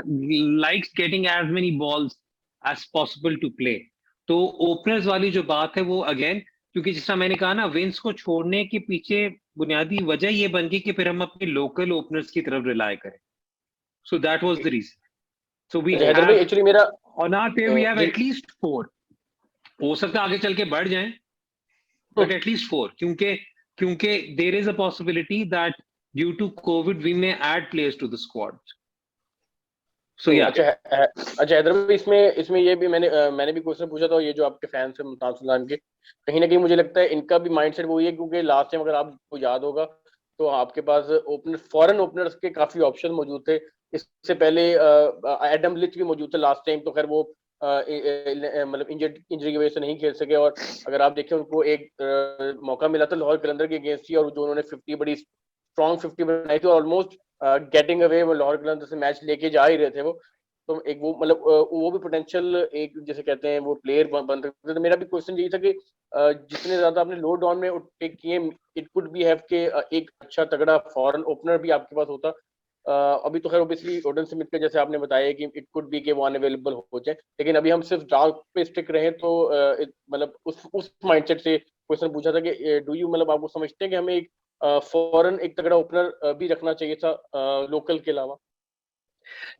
likes getting as many balls as possible to play. तो openers वाली जो बात है वो अगेन, क्योंकि जिस तरह मैंने कहा ना, विंस को छोड़ने के पीछे बुनियादी वजह ये बन गई कि फिर हम अपने लोकल ओपनर्स की तरफ रिलाय करें। So that was the reason. So we have actually मेरा on our team we have at least 4, हो सकता है आगे चल के बढ़ जाएं, बट एटलीस्ट 4, क्योंकि there is a possibility that due to COVID we may add players to the squad. So yeah. अच्छा हैदर भाई, इसमें ये भी मैंने भी क्वेश्चन पूछा था, ये जो आपके फैंस हैं मुल्तान सुल्तान के, कहीं ना कहीं मुझे लगता है इनका भी माइंडसेट वही है, क्योंकि लास्ट टाइम अगर आपको याद होगा तो आपके पास ओपनर, फॉरेन ओपनर्स के काफी ऑप्शन मौजूद थे। इससे पहले एडम लिच भी मौजूद थे लास्ट टाइम, तो खैर वो मतलब इंजरी की वजह से नहीं खेल सके, और अगर आप देखें उनको एक मौका मिला था लाहौर कलंदर के अगेंस्ट ही, और जो उन्होंने 50 बड़ी स्ट्रॉन्ग 50 बनाई थी, ऑलमोस्ट गेटिंग अवे, वो लाहौर कलंदर से मैच लेके जा ही रहे थे वो। तो एक वो मतलब वो भी पोटेंशियल एक जैसे कहते हैं वो प्लेयर बन सकते थे। तो मेरा भी क्वेश्चन यही था कि जितने ज्यादा आपने लो डाउन में टेक किए, इट कुड बी हैव के एक अच्छा तगड़ा फॉरेन ओपनर भी आपके पास होता। अभी तो खैर ऑब्वियसली ओडन स्मिथ के जैसे आपने बताया कि इट कुड बी के वो अनअवेलेबल हो जाए, लेकिन अभी हम सिर्फ डार्क पे स्टिक रहे, तो मतलब उस माइंडसेट से क्वेश्चन पूछा था कि डू यू मतलब आपको समझते हैं कि हमें एक फॉरेन एक तगड़ा ओपनर भी रखना चाहिए था लोकल के अलावा?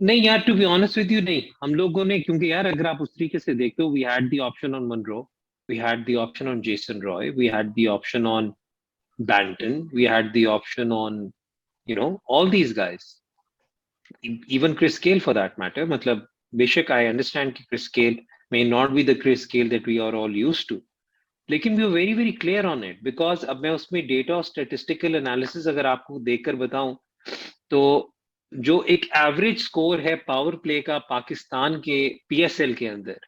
नहीं यार, to be honest with you, नहीं हम लोगों ने, क्योंकि यार अगर आप उस तरीके से देखते हो, we had the option on Munro, we had the option on Jason Roy, we had the option on Banton, we had the option on all these guys, even Chris Gale for that matter. मतलब बेशक I understand कि Chris Gale may not be the Chris Gale that we are all used to, लेकिन we were very very clear on it, because अब मैं उसमें data और statistical analysis अगर आपको देखकर बताऊं, तो जो एक एवरेज स्कोर है पावर प्ले का पाकिस्तान के पीएसएल के अंदर,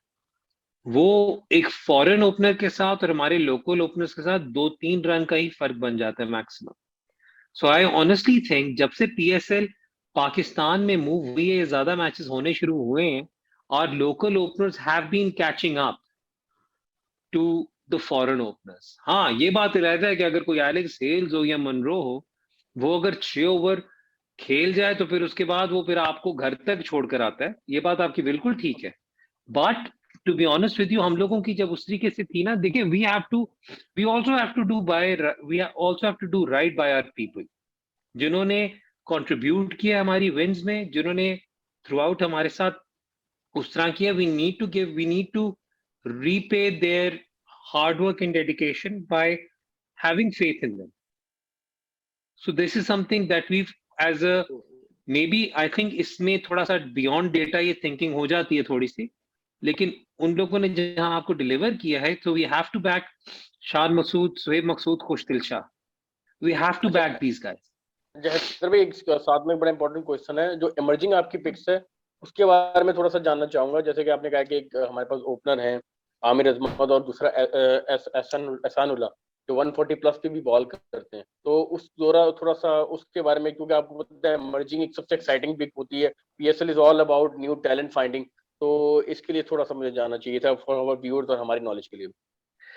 वो एक फॉरेन ओपनर के साथ और हमारे लोकल ओपनर्स के साथ 2-3 रन का ही फर्क बन जाता है maximum. So I honestly think जब से पीएसएल पाकिस्तान में मूव हुई है, ज्यादा मैचेस होने शुरू हुए हैं और local openers have been catching up to the foreign openers. हाँ, ये बात रहता है कि अगर कोई एलेक्स हेल्स हो या मनरो हो, वो अगर 6 ओवर खेल जाए तो फिर उसके बाद वो फिर आपको घर तक छोड़कर आता है. ये बात आपकी बिल्कुल ठीक है. But to be honest with you, हम लोगों की जब उस तरीके से थी ना, देखिए we also have to do right by our people, जिन्होंने कंट्रीब्यूट किया हमारी विंस में, जिन्होंने थ्रू आउट हमारे साथ उस तरह किया. We need to repay their hard work and dedication by having faith in them. So this is something that we as a maybe, I think इसमें थोड़ा सा बियॉन्ड डेटा ये थिंकिंग हो जाती है थोड़ी सी, लेकिन उन लोगों ने जहां आपको डिलीवर किया है, तो we have to back Shad Masood, Sohaib Maqsood, Khushdil Shah. We have to back these guys. जहर भाई, एक साथ में एक बड़ा इंपॉर्टेंट क्वेश्चन है, जो इमर्जिंग आपकी पिक्स है उसके बारे में थोड़ा सा जानना चाहूंगा. जैसे कि आपने कहा कि एक हमारे पास ओपनर है आमिर अजमत और दूसरा एहसानुल्लाह, जो 140 प्लस पे भी बॉल करते हैं. तो उस थोड़ा सा उसके बारे में, क्योंकि आपको पता है इमर्जिंग एक सबसे एक्साइटिंग पिक होती है. PSL is all about new talent finding. तो इसके लिए थोड़ा सा मुझे जानना चाहिए था फॉर आवर व्यूअर्स और हमारी नॉलेज के लिए.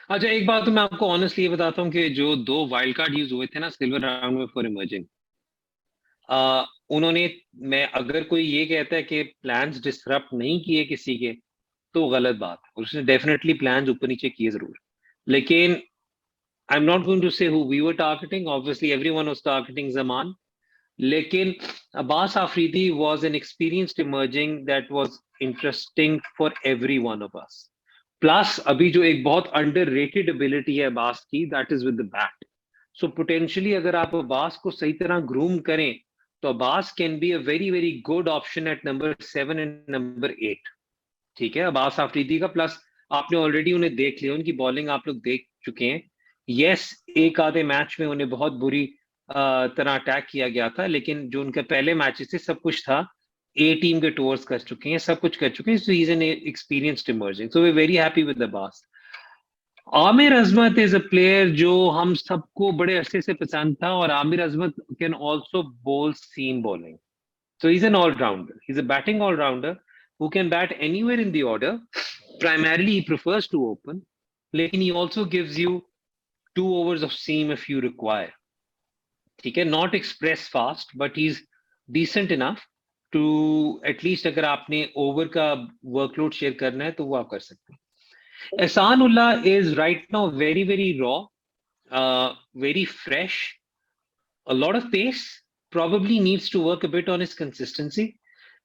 अच्छा, एक बात तो मैं आपको ऑनेस्टली ये बताता हूँ कि जो 2 वाइल्ड कार्ड यूज हुए थे ना सिल्वर राउंड में फॉर इमर्जिंग, उन्होंने, मैं अगर कोई ये कहता है कि प्लान्स डिसरप्ट नहीं किए किसी के, तो गलत बात है. उसने डेफिनेटली प्लान्स ऊपर नीचे किए जरूर, लेकिन I am not going to say who we were targeting. Obviously everyone was targeting Zaman, लेकिन Abbas Afridi was an experienced emerging that was interesting for every one of us. Plus अभी जो एक बहुत अंडररेटेड एबिलिटी है अब्बास की, that is with the bat. So potentially अगर आप अब्बास को सही तरह ग्रूम करें, तो Abbas can be a very very good option at number 7 and number 8. ठीक है, अब्बास आफरीदी का. प्लस आपने ऑलरेडी उन्हें देख लिया, उनकी बॉलिंग आप लोग देख चुके हैं. यस, एक आधे मैच में उन्हें बहुत बुरी तरह अटैक किया गया था, लेकिन जो उनके पहले मैचेस थे सब कुछ था. ए टीम के टूर्स कर चुके हैं, सब कुछ कर चुके हैं. So he is an experienced emerging. So we very happy with Abbas. Aamir Azmat is a player जो हम सबको बड़े अरसे से पसंद था, और आमिर अजमत can also bowl seam bowling. So he's an all-rounder. He's a batting all-rounder who can bat anywhere in the order. Primarily, he prefers to open, लेकिन he also gives you 2 overs of seam if you require. ठीक है, not express fast, but he's decent enough to at least अगर आपने over का workload share करना है तो वो आप कर सकते हैं. Ehsanullah is right now very very raw, very fresh, a lot of pace, probably needs to work a bit on his consistency.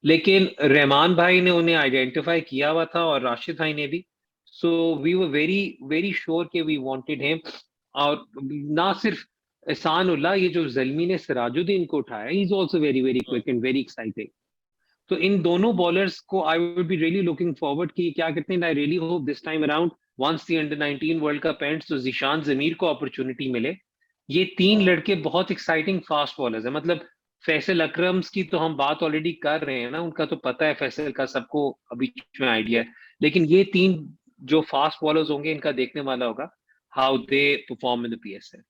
लेकिन रहमान भाई ने उन्हें आइडेंटिफाई किया हुआ था और राशिद भाई ने भी. So we were very very sure कि वी वांटेड हिम. और ना सिर्फ एहसानुल्लाह, ये जो जल्मी ने सिराजुद्दीन को उठाया, he is also very very quick and very exciting. तो इन दोनों बॉलर्स को I would be really looking forward कि क्या कहते हैं. I really hope this time around once the under 19 world cup ends, तो जीशान जमीर को अपॉर्चुनिटी मिले. ये 3 लड़के बहुत एक्साइटिंग फास्ट बॉलर्स है. मतलब फैसल अकरम्स की तो हम बात ऑलरेडी कर रहे हैं ना, उनका तो पता है फैसल का, सबको अभी में आइडिया है. लेकिन ये 3 जो फास्ट बॉलर्स होंगे, इनका देखने वाला होगा how they perform in the PSL.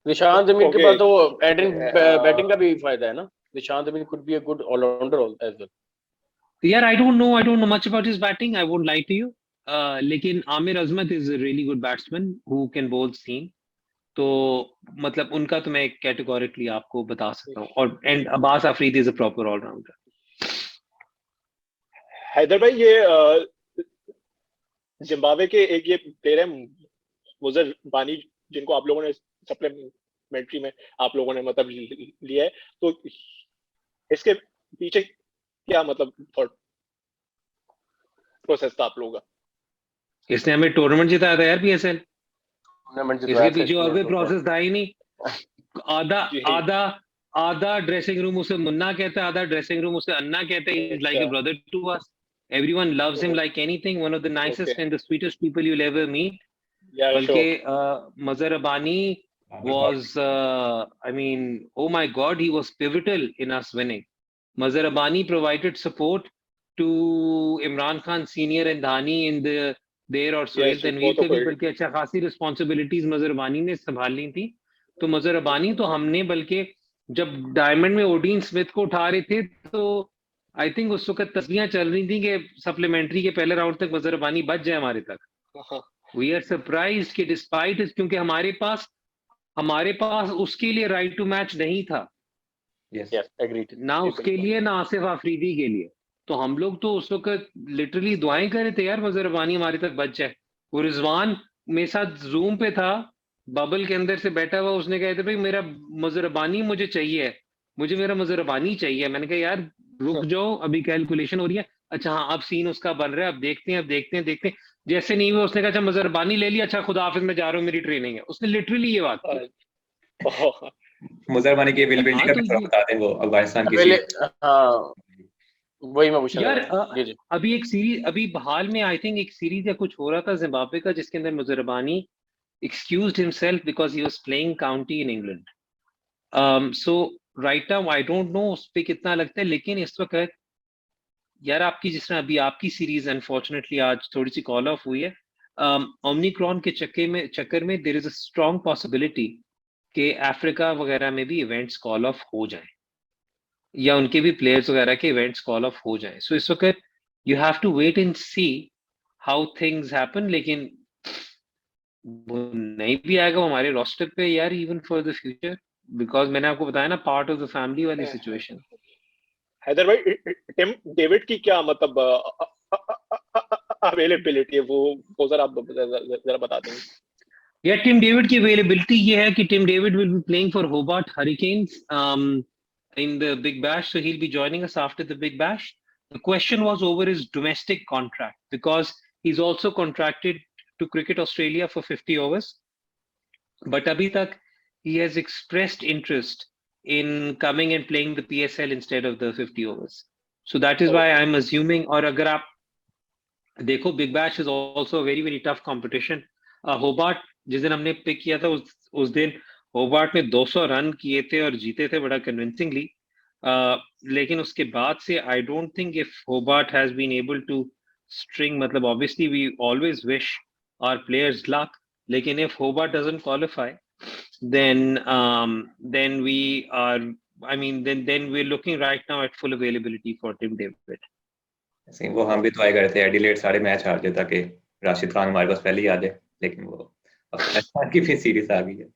निशान जमीन के बाद तो बैटिंग का भी फायदा है ना. निशान जमीन could be a good all-rounder as well. यार I don't know much about his batting, I won't lie to you. लेकिन आमिर अजमत is a really good batsman who can bowl seam. तो मतलब उनका तो मैं कैटेगोरिकली आपको बता सकता हूँ. और and Abbas Afridi is a proper allrounder. Haider भाई, ये जिम्बाब्वे के एक ये प्लेयर है मुजर बानी, जिनको आप लोगों ने सप्लीमेंट्री में आप लोगों ने मतलब लिया है. तो इसके पीछे क्या मतलब थॉट प्रोसेस था आप लोगों का? इसने हमें टूर्नामेंट जिताया था यार पीएसएल, टूर्नामेंट इसके जितवाया था, पीछे और इसलिए कोई तो प्रोसेस था ही नहीं। आधा जी आधा आधा ड्रेसिंग रूम उसे मुन्ना कहता है, आधा ड्रेसिंग रूम उसे अन्ना कहते हैं। इज लाइक अच्छा a brother to us, everyone loves him तो like anything, one of the okay nicest and the sweetest people you ever meet. या बल्कि sure Mazhar Abbani was I mean, oh my god, he was pivotal in us winning. Mazhar Abani provided support to Imran Khan Senior and Dhani in there, और Sohail yes वो तनवीर तो के भी कोई बल्कि अच्छा खासी रिस्पॉन्सिबिलिटीज मजहर अबानी ने संभाल ली थी। तो मजहर अबानी तो हमने बल्कि जब डायमंड में ओडीन स्मिथ को उठा रहे थे तो आई थिंक उस वक्त तस्वीरें चल रही थी कि सप्लीमेंट्री के पहले राउंड तक मजहर अबानी बच जाए हमारे तक। वी आर सरप्राइज कि डिस्पाइट, क्योंकि हमारे पास उसके लिए राइट टू मैच नहीं था, यस यस एग्रीड। ना उसके लिए ना आसिफ आफरीदी के लिए। तो हम लोग तो उस वक्त लिटरली दुआएं कर रहे थे यार मजहर अबानी हमारे तक बच जाए। वो रिजवान मेरे साथ जूम पे था, बबल के अंदर से बैठा हुआ, उसने कहा था भाई मेरा मजहर अबानी मुझे चाहिए, मुझे मेरा मजहर अबानी चाहिए। मैंने कहा यार रुक जाओ, अभी कैलकुलेशन हो रही है। अच्छा हाँ, अब सीन उसका बन रहा है, अब देखते हैं, अब देखते हैं, देखते हैं। जैसे नहीं हुआ उसने कहा अच्छा मजहर अबानी ले लिया, अच्छा खुदा हाफिज में जा रहा हूँ, मेरी ट्रेनिंग है। उसने लिटरली ये बात की। मुजर अबानी की अवेलेबिलिटी हाँ का तो भी थोड़ा ये बता दें, वो अफगानिस्तान की पहले सीरीज। हाँ वही मैं पूछने यार लगा था। जी जी। अभी एक सीरीज, अभी हाल में आई थिंक एक सीरीज या कुछ हो रहा था जिम्बाब्वे का, जिसके अंदर मजहर Abani excused himself because he was playing county in England. So right now I don't know उस पे कितना लगता है, लेकिन इस वक्त यार आपकी जिस तरह अभी आपकी सीरीज अनफॉर्चुनेटली आज थोड़ी सी कॉल ऑफ हुई है, ओमनिक्रॉन के चक्कर में there is a strong possibility कि अफ्रीका वगैरह में भी इवेंट्स कॉल ऑफ हो जाए, या उनके भी प्लेयर्स वगैरह के इवेंट्स कॉल ऑफ हो जाए। सो इस वक्त you have to wait and see how things happen. लेकिन वो नहीं भी आएगा वो हमारे रोस्टर पे यार, even for the future, because मैंने आपको बताया ना, पार्ट ऑफ द फैमिली वाली सिचुएशन। हैदर भाई टिम डेविड की क्या मतलब अवेलेबिलिटी है वो जरा जरा बता देंगे? या टिम डेविड की अवेलेबिलिटी ये है कि Tim David will be playing for Hobart Hurricanes in the Big Bash, so he'll be joining us after the Big Bash. The question was over his domestic contract because he's also contracted to Cricket Australia for 50 overs. But abhi tak he has expressed interest in coming and playing the PSL instead of the 50 overs. So that is why I'm assuming, और अगर आप देखो Big Bash is also a very very tough competition. Hobart जिस दिन हमने pick किया था उस दिन होबार्ट ने 200 रन किए थे और जीते थे बड़ा कन्विंसिंगली। लेकिन उसके बाद से I don't think if Hobart has been able to string, मतलब obviously we always wish our players luck, लेकिन if Hobart doesn't qualify then we are, I mean then we're looking right now at full availability for Tim David. वो हम भी तो आए गए थे, Adelaide सारे मैच हार जाता कि राशिद खान हमारे पास पहले ही आ जाए, लेकिन वो अफगानिस्तान की भी सीरीज आ गई है।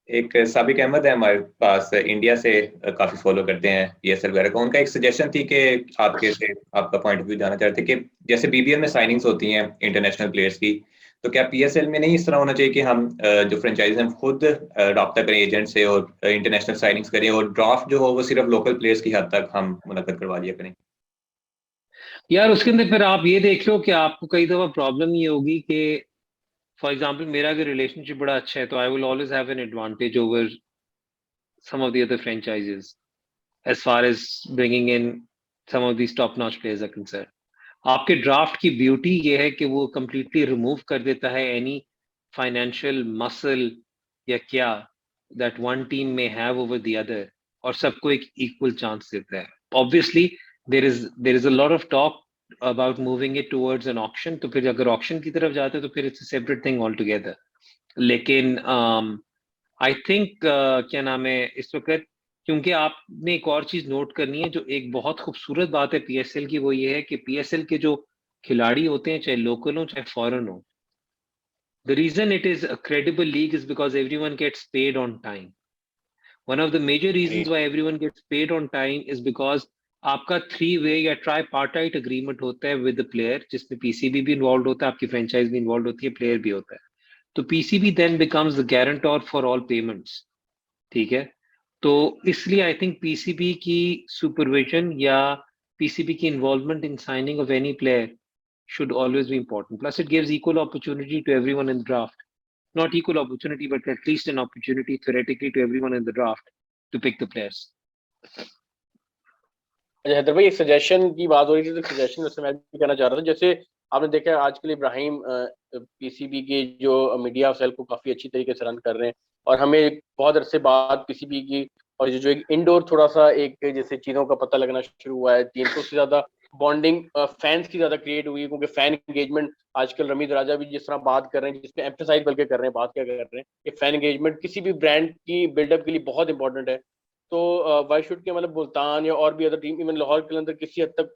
एक साबिक अहमद है हमारे पास, इंडिया से काफी फॉलो करते हैं पीएसएल वगैरह को। उनका एक सजेशन थी कि आपके से आपका पॉइंट ऑफ व्यू जानना चाहते कि जैसे बीबीएल में साइनिंग्स होती हैं इंटरनेशनल प्लेयर्स की, तो क्या पीएसएल में नहीं इस तरह होना चाहिए कि हम जो फ्रेंचाइज हैं खुद रब्ता करें एजेंट से और इंटरनेशनल साइनिंग्स करें, और ड्राफ्ट जो हो वो सिर्फ लोकल प्लेयर्स की हद तक हम मुनक्कद करवा दिया करें? यार उसके अंदर फिर आप ये देख लो कि आपको कई दफा प्रॉब्लम ये होगी कि फॉर एग्जाम्पल मेरा अगर रिलेशनशिप बड़ा अच्छा है तो I will always have an advantage over some of the other franchises as far as bringing in some of these top notch players are concerned. आपके ड्राफ्ट की ब्यूटी ये है कि वो कंप्लीटली रिमूव कर देता है एनी फाइनेंशियल मसल या क्या दैट वन टीम में हैव ओवर द अदर, और सबको एक इक्वल चांस देता है। Obviously there is a lot of talk about moving it towards an auction, तो फिर अगर ऑक्शन की तरफ जाते हैं तो फिर it's a separate thing all together. लेकिन आई थिंक क्या नाम है इस वक्त, क्योंकि आपने एक और चीज नोट करनी है, जो एक बहुत खूबसूरत बात है पीएसएल की, वो ये है कि पीएसएल के जो खिलाड़ी होते हैं, चाहे लोकल हो चाहे फॉरेन हो, the reason it is a credible league is because everyone gets paid on time. One of the major reasons why everyone gets paid on time is because आपका 3-वे या ट्राई पार्टाइट अग्रीमेंट होता है with the player, जिसमें PCB भी involve होता है, आपकी फ्रेंचाइज भी इन्वॉल्व होती है, प्लेयर भी होता है। तो PCB then becomes the guarantor for all payments, ठीक है। तो इसलिए आई थिंक पीसीबी की सुपरविजन या पीसीबी की involvement in signing of any player should always be important. Plus, it gives equal opportunity to everyone in the draft. Not equal opportunity, but at least an opportunity theoretically to everyone in the draft to pick the players. Haider भाई, एक suggestion की बात हो रही थी, तो suggestion उससे मैं भी कहना चाह रहा था। जैसे आपने देखा है आजकल इब्राहिम पीसीबी के जो मीडिया सेल को काफी अच्छी तरीके से रन कर रहे हैं, और हमें बहुत अरसे बाद पीसीबी की और जो एक इंडोर थोड़ा सा एक जैसे चीजों का पता लगना शुरू हुआ है, टीम को उससे ज्यादा बॉन्डिंग फैंस की ज्यादा क्रिएट हुई है, क्योंकि फैन एंगेजमेंट आजकल रमीज राजा भी जिस तरह बात कर रहे हैं, जिसपे एम्फेसाइज बल्कि कर रहे हैं, बात क्या कर रहे हैं कि फैन एंगेजमेंट किसी भी ब्रांड की बिल्डअप के लिए बहुत इंपॉर्टेंट है। तो वाई शुड के मतलब मुल्तान या और भी अदर टीम, इवन लाहौर के अंदर किसी हद तक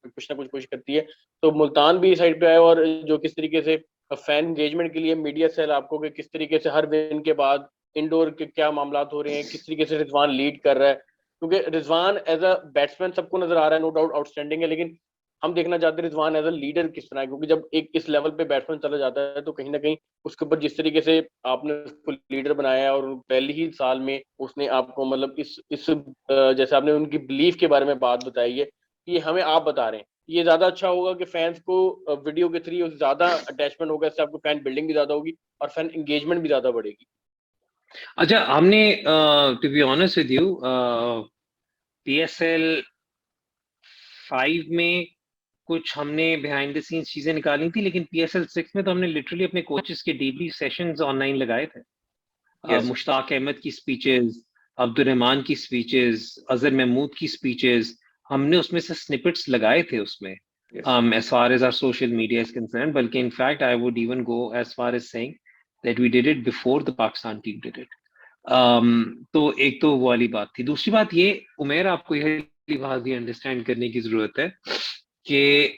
कुछ ना कुछ कोशिश करती है, तो मुल्तान भी साइड पे आए, और जो किस तरीके से फैन एंगेजमेंट के लिए मीडिया सेल आपको कि किस तरीके से हर विन के बाद इंडोर के क्या मामला हो रहे हैं, किस तरीके से रिजवान लीड कर रहा है, क्योंकि रिजवान एज अ बैट्समैन सबको नजर आ रहा है, नो डाउट आउटस्टैंडिंग है, लेकिन हम देखना चाहते हैं रिजवान एज अ लीडर किस तरह है, क्योंकि जब एक इस लेवल पे बैट्समैन चला जाता है तो कहीं ना कहीं उसके ऊपर जिस तरीके से आपने उसको लीडर बनाया है, और पहले ही साल में उसने आपको मतलब इस जैसे आपने उनकी बिलीफ के बारे में बात बताई है, कि हमें आप बता रहे हैं, ये ज्यादा अच्छा होगा कि फैंस को वीडियो के थ्रू ज्यादा अटैचमेंट होगा, इससे आपको फैन बिल्डिंग भी ज्यादा होगी और फैन एंगेजमेंट भी ज्यादा बढ़ेगी। अच्छा, हमने to be honest with you PSL 5 में कुछ हमने बिहाइंड द सीन्स चीजें निकाली थी, लेकिन पीएसएल 6 में तो हमने लिटरली अपने कोचेस के डीपली सेशंस ऑनलाइन लगाए थे। Yes. मुश्ताक अहमद की स्पीचेस, अब्दुल रहमान की स्पीचेस, अजहर महमूद की स्पीचेस, हमने उसमें से स्निपेट्स लगाए थे उसमें। Yes. As far as our social media is concerned, बल्कि in fact I would even go as far as saying that we did it before the Pakistan team did it. तो एक तो वो वाली बात थी। दूसरी बात ये, उमेर आपको यह बात भी अंडरस्टैंड करने की जरूरत है कि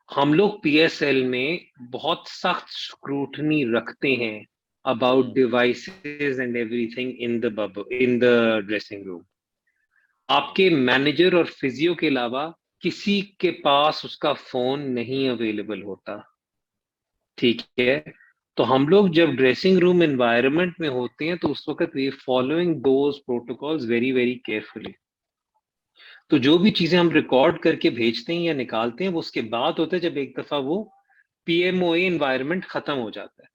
हम लोग पीएसएल में बहुत सख्त स्क्रूटनी रखते हैं about devices and everything in the bubble, in the dressing room. आपके मैनेजर और फिजियो के अलावा किसी के पास उसका फोन नहीं अवेलेबल होता, ठीक है? तो हम लोग जब ड्रेसिंग रूम एनवायरनमेंट में होते हैं तो उस वक्त we following those protocols very very carefully. तो जो भी चीजें हम रिकॉर्ड करके भेजते हैं या निकालते हैं, वो उसके बाद होता है जब एक दफा वो पीएमओए एनवायरनमेंट खत्म हो जाता है।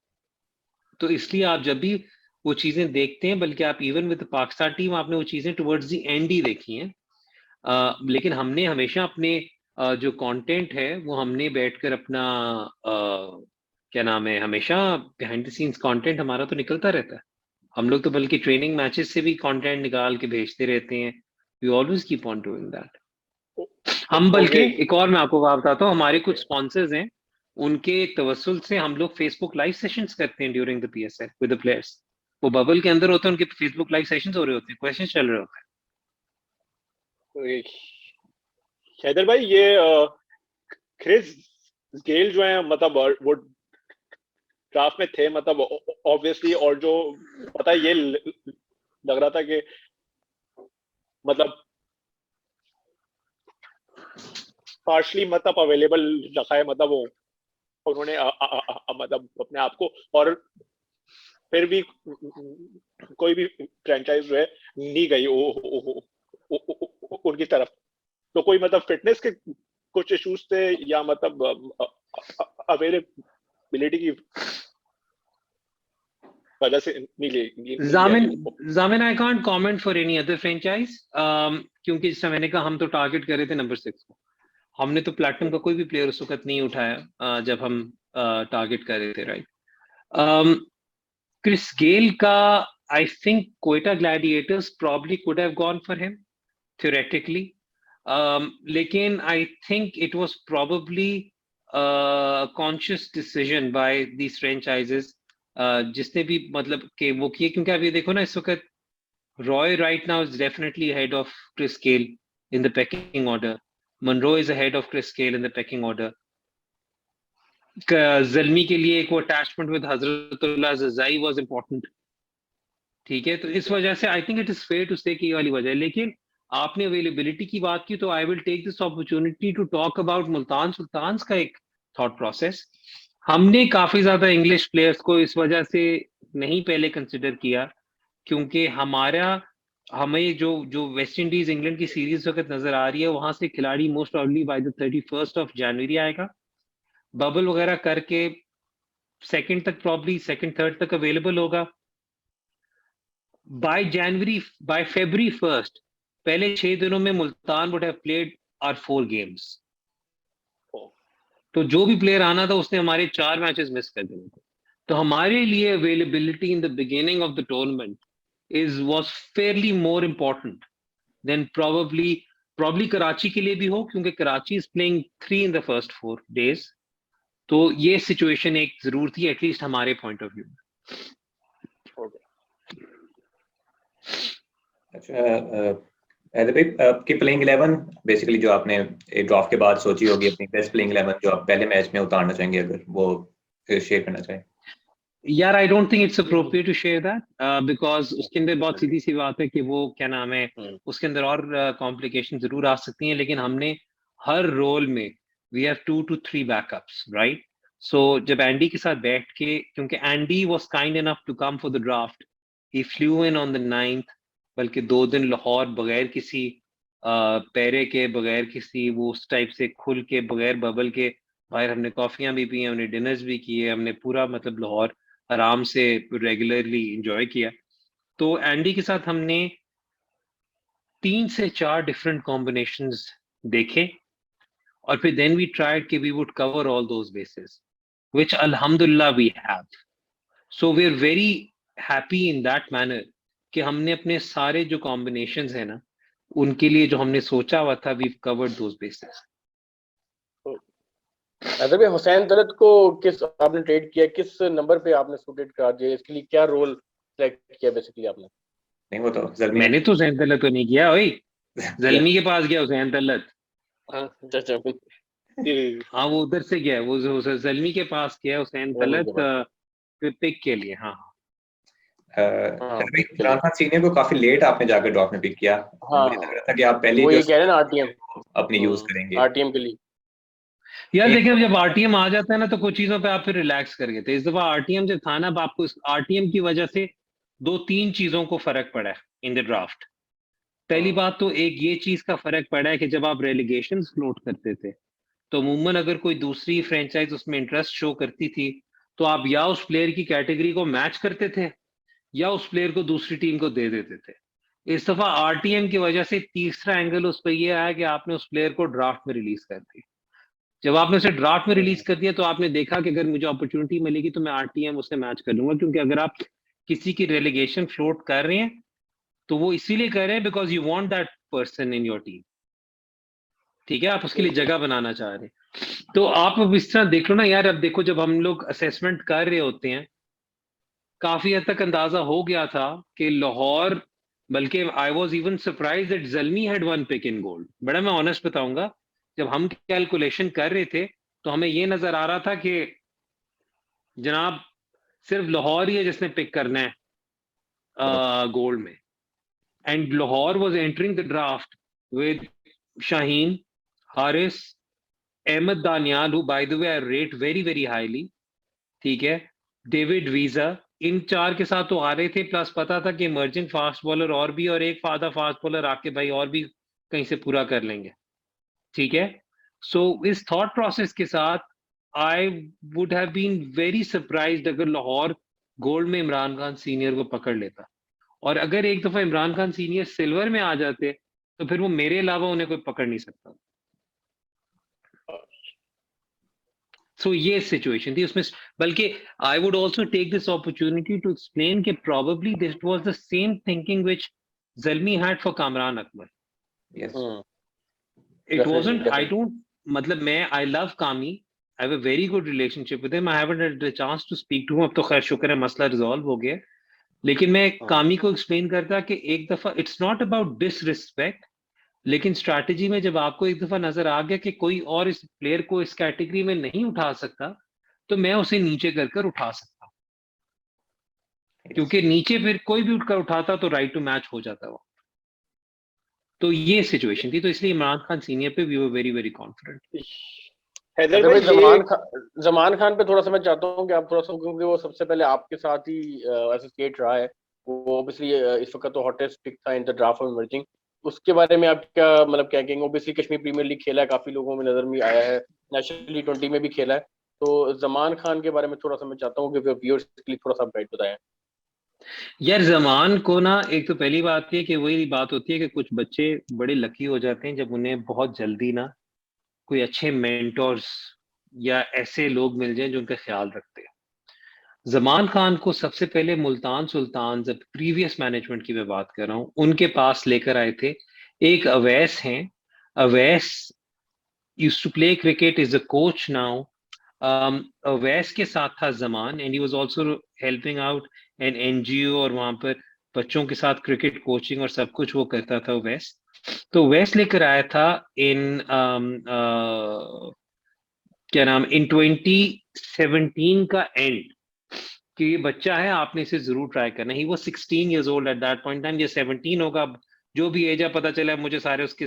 तो इसलिए आप जब भी वो चीजें देखते हैं, बल्कि आप इवन विद पाकिस्तान टीम आपने वो चीजें टुवर्ड्स द एंड ही देखी हैं, लेकिन हमने हमेशा अपने जो कंटेंट है वो हमने बैठकर अपना क्या नाम है, हमेशा बिहाइंड द सीन्स कंटेंट हमारा तो निकलता रहता है। हम लोग तो बल्कि ट्रेनिंग मैचेस से भी कंटेंट निकाल के भेजते रहते हैं। We always keep on doing that. हम बल्कि एक और मैं आपको बात बताता हूँ, हमारे कुछ स्पॉन्सर्स हैं, उनके तवस्सुल से हम लोग फेसबुक लाइव सेशंस करते हैं during the PSL with the players. वो बबल के अंदर होते हैं, उनके फेसबुक लाइव सेशंस हो रहे होते हैं, क्वेश्चन चल रहे होते हैं। हैदर भाई, ये क्रिस गेल जो है, मतलब वो ड्राफ्ट में थे, मतलब ऑब्वियसली, और जो पता है ये लग रहा था कि मतलब पार्शली मतलब अवेलेबल रखा है, मतलब वो उन्होंने मतलब अपने आप को, और फिर भी कोई भी फ्रेंचाइज जो है नहीं गई उनकी तरफ। तो कोई मतलब फिटनेस के कुछ इश्यूज थे, या मतलब अवेलेबिलिटी की वजह से नहीं ले? जामिन I can't comment for any other franchise, क्योंकि जैसा मैंने कहा, हम तो टारगेट कर रहे थे नंबर 6 को। हमने तो प्लैटिनम का कोई भी प्लेयर उस वक्त नहीं उठाया जब हम टारगेट कर रहे थे, राइट? क्रिस गेल का I think Quetta Gladiators probably could have gone for him theoretically, लेकिन आई think it was probably conscious decision by these franchises, जिसने भी मतलब कि वो किए, क्योंकि आप ये देखो ना, इस वक्त Roy right now is definitely ahead of Chris Gale in the pecking order. Monroe is ahead of Chris Gale in the pecking order. Zalmi के लिए एक वो attachment with Hazratullah Zazai was important, ठीक है? तो इस वजह से I think it is fair to say कि ये वाली वजह है। लेकिन आपने अवेलेबिलिटी की बात की, तो I will take this opportunity to talk about Multan Sultans का एक थॉट प्रोसेस। हमने काफी ज्यादा इंग्लिश प्लेयर्स को इस वजह से नहीं पहले कंसिडर किया क्योंकि हमें जो वेस्ट इंडीज इंग्लैंड की सीरीज वक्त नजर आ रही है, वहां से खिलाड़ी most probably by the 31st of January आएगा, बबल वगैरह करके सेकंड तक, प्रॉब्ली सेकंड थर्ड तक अवेलेबल होगा। बाय February 1st, पहले 6 दिनों में Multan would have played our 4 games. तो जो भी प्लेयर आना था उसने हमारे 4 मैचेस मिस कर दिए थे। तो हमारे लिए availability in the beginning of the tournament was fairly more important than probably Karachi के लिए भी हो, क्योंकि Karachi is playing 3 in the first 4 days। तो ये सिचुएशन एक जरूर थी, एटलीस्ट हमारे पॉइंट ऑफ व्यू में। अच्छा, हैदर भाई, आपकी प्लेइंग 11 बेसिकली जो आपने ड्राफ्ट के बाद सोची होगी, अपनी बेस्ट प्लेइंग 11 जो आप पहले मैच में उतारना चाहेंगे, अगर वो शेयर करना चाहें। यार I don't think it's appropriate to share that, because उसके अंदर बहुत सीधी सी बात है कि वो क्या नाम है, उसके अंदर और कॉम्प्लिकेशन जरूर आ सकती हैं, लेकिन हमने हर रोल में we have 2 to 3 backups, right. So जब एंडी के साथ बैठ के, क्योंकि Andy was kind enough to come for the draft, he flew in on the 9th, बल्कि 2 दिन लाहौर बगैर किसी पैरे के, बगैर किसी वो उस टाइप से खुल के, बगैर बबल के बाहर हमने कॉफियां भी पी, हमने डिनर्स भी किए, हमने पूरा मतलब लाहौर आराम से रेगुलरली एंजॉय किया। तो एंडी के साथ हमने 3 से 4 डिफरेंट कॉम्बिनेशंस देखे, और फिर देन वी ट्राइड कि we would cover all those basis, which अल्हम्दुलिल्लाह we have. So we are very happy in that manner कि हमने अपने सारे जो कॉम्बिनेशंस है ना, उनके लिए जो हमने सोचा हुआ था, वी कवर्ड दोज बेसिस। अदर भाई, हुसैन तलत को किस आपने ट्रेड किया, किस नंबर पे आपने सूटेड करा दिया, इसके लिए क्या रोल सेलेक्ट किया बेसिकली आपने? नहीं, वो तो जल्दी मैंने तो हुसैन तलत तो नहीं किया, ओए जल्मी के पास गया हुसैन तलत। हाँ वो उधर से गया, वो जल्मी के पास गया हुसैन तलत पिक के लिए। हाँ इमरान खान सीनियर को काफी लेट आपने जाकर ड्रॉप में पिक किया। मुझे लग रहा था कि आप पहले वो ये जो कह रहे हैं ना आरटीएम अपनी यूज करेंगे आरटीएम के लिए। यार देखिए, जब आरटीएम आ जाता है ना, तो कुछ चीजों पे आप फिर रिलैक्स कर गए थे। इस दफा आरटीएम जब था ना, आपको आरटीएम की वजह से 2-3 चीजों को फर्क पड़ा है इन द ड्राफ्ट। पहली बात तो एक ये चीज का फर्क पड़ा है कि जब आप रेलीगेशन फ्लोट करते थे, तो अमूमन अगर कोई दूसरी फ्रेंचाइज उसमें इंटरेस्ट शो करती थी, तो आप या उस प्लेयर की कैटेगरी को मैच करते थे या उस प्लेयर को दूसरी टीम को दे देते थे। इस दफा आरटीएम की वजह से तीसरा एंगल उस पर यह आया कि आपने उस प्लेयर को ड्राफ्ट में रिलीज कर दिया। जब आपने उसे ड्राफ्ट में रिलीज कर दिया, तो आपने देखा कि अगर मुझे अपॉर्चुनिटी मिलेगी तो मैं आरटीएम उससे मैच कर लूंगा, क्योंकि अगर आप किसी की रेलीगेशन फ्लोट कर रहे हैं तो वो इसीलिए कर रहे हैं because you want that person in your team, ठीक है, आप उसके लिए जगह बनाना चाह रहे हैं। तो आप अब इस तरह देख लो ना यार, अब देखो जब हम लोग असेसमेंट कर रहे होते हैं, काफी हद तक अंदाजा हो गया था कि लाहौर, बल्कि I was even surprise that Zalmi had 1 pick in gold. बड़ा मैं ऑनेस्ट बताऊंगा, जब हम कैलकुलेशन कर रहे थे तो हमें ये नजर आ रहा था कि जनाब सिर्फ लाहौर ही है जिसने पिक करना है गोल्ड में। And Lahore was entering the draft with Shaheen, Haris, Ahmed Daniyal, who by the way I rate very very highly, ठीक है, डेविड वीजा, इन 4 के साथ तो आ रहे थे। प्लस पता था कि इमर्जिंग फास्ट बॉलर और भी, और एक फादा फास्ट बॉलर आके भाई और भी कहीं से पूरा कर लेंगे, ठीक है। सो इस थॉट प्रोसेस के साथ I would have been very surprised अगर लाहौर गोल्ड में इमरान खान सीनियर को पकड़ लेता, और अगर एक दफा इमरान खान सीनियर सिल्वर में आ जाते तो फिर वो मेरे अलावा उन्हें कोई पकड़ नहीं सकता। सो ये सिचुएशन थी उसमें। बल्कि I would also take this opportunity to explain कि probably this was the same thinking which Zalmi had for Kamran Akmal. It wasn't, I don't, मतलब मैं, I love Kami, I have a very good relationship with him, I haven't had the chance to speak to him, अब तो खैर शुक्र है मसला resolve हो गया, लेकिन मैं कामी को एक्सप्लेन करता कि एक दफा इट्स नॉट अबाउट डिसरिस्पेक्ट, लेकिन स्ट्रैटेजी में जब आपको एक दफा नजर आ गया कि कोई और इस प्लेयर को इस कैटेगरी में नहीं उठा सकता, तो मैं उसे नीचे कर उठा सकता हूँ, क्योंकि नीचे फिर कोई भी उठकर उठाता तो राइट टू मैच हो जाता वो। तो ये सिचुएशन थी, तो इसलिए इमरान खान सीनियर पे we were very very confident. Zaman Khan पे थोड़ा सा मैं चाहता हूँ कि आप थोड़ा सा, क्योंकि वो सबसे पहले आपके साथ ही एसोसिएट रहा है, वो ऑब्वियसली इस वक्त तो हॉटेस्ट पिक था इन द ड्राफ्ट ऑफ इमर्जिंग। उसके बारे में आप क्या मतलब क्या कहेंगे? ऑब्वियसली कश्मीर प्रीमियर लीग खेला है, काफी लोगों में नजर में आया है, नेशनल T20 में भी खेला है। तो जमान खान के बारे में थोड़ा सा मैं चाहता हूँ कि व्यूअर्स के लिए थोड़ा सा गाइड बताएं। यार जमान को ना, एक तो पहली बात ये कि वही बात होती है कि कुछ बच्चे बड़े लकी हो जाते हैं जब उन्हें बहुत जल्दी ना कोई अच्छे मेंटोर्स या ऐसे लोग मिल जाएं जो उनका ख्याल रखते हैं। जमान खान को सबसे पहले मुल्तान सुल्तान, जब प्रीवियस मैनेजमेंट की मैं बात कर रहा हूँ, उनके पास लेकर आए थे। एक अवैस हैं, Awais used to play cricket, is a coach now. Awais के साथ था Zaman, and he was also helping out an NGO, और वहां पर बच्चों के साथ क्रिकेट कोचिंग और सब कुछ वो करता था अवैस। तो अवैस लेकर आया था इन क्या नाम, इन 2017 का एंड, कि ये बच्चा है, आपने इसे जरूर ट्राई करना। ही वो 16 years old eight that point time, ये 17 होगा अब, जो भी एज है पता चला मुझे सारे उसके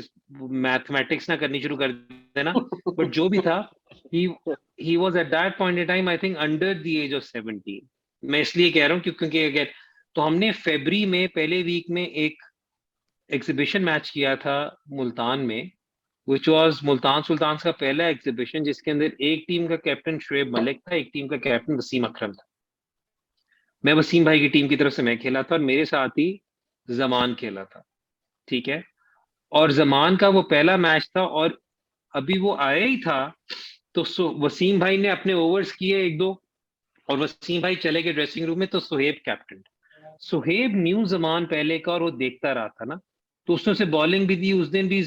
मैथमेटिक्स ना करनी शुरू कर देना, बट जो भी था, he he was at that point in time I think under the age of 17। मैं इसलिए कह रहा हूँ क्योंकि अगर तो हमने फरवरी में पहले वीक में एक एग्जीबिशन मैच किया था मुल्तान में, विच वाज मुल्तान सुल्तान का पहला एग्जीबिशन, जिसके अंदर एक टीम का कैप्टन शुएब मलिक था, एक टीम का कैप्टन वसीम अकरम था। मैं वसीम भाई की टीम की तरफ से मैं खेला था और मेरे साथ ही जमान खेला था, ठीक है। और जमान का वो पहला मैच था और अभी वो आया ही था, तो वसीम भाई ने अपने ओवर्स किए एक दो, और वसीम भाई चले गए ड्रेसिंग रूम में, तो सुहेब कैप्टन। सुहेब न्यू जमान पहले का, और वो देखता रहा था ना, तो उसने उसे बॉलिंग भी दी। उस दिन भी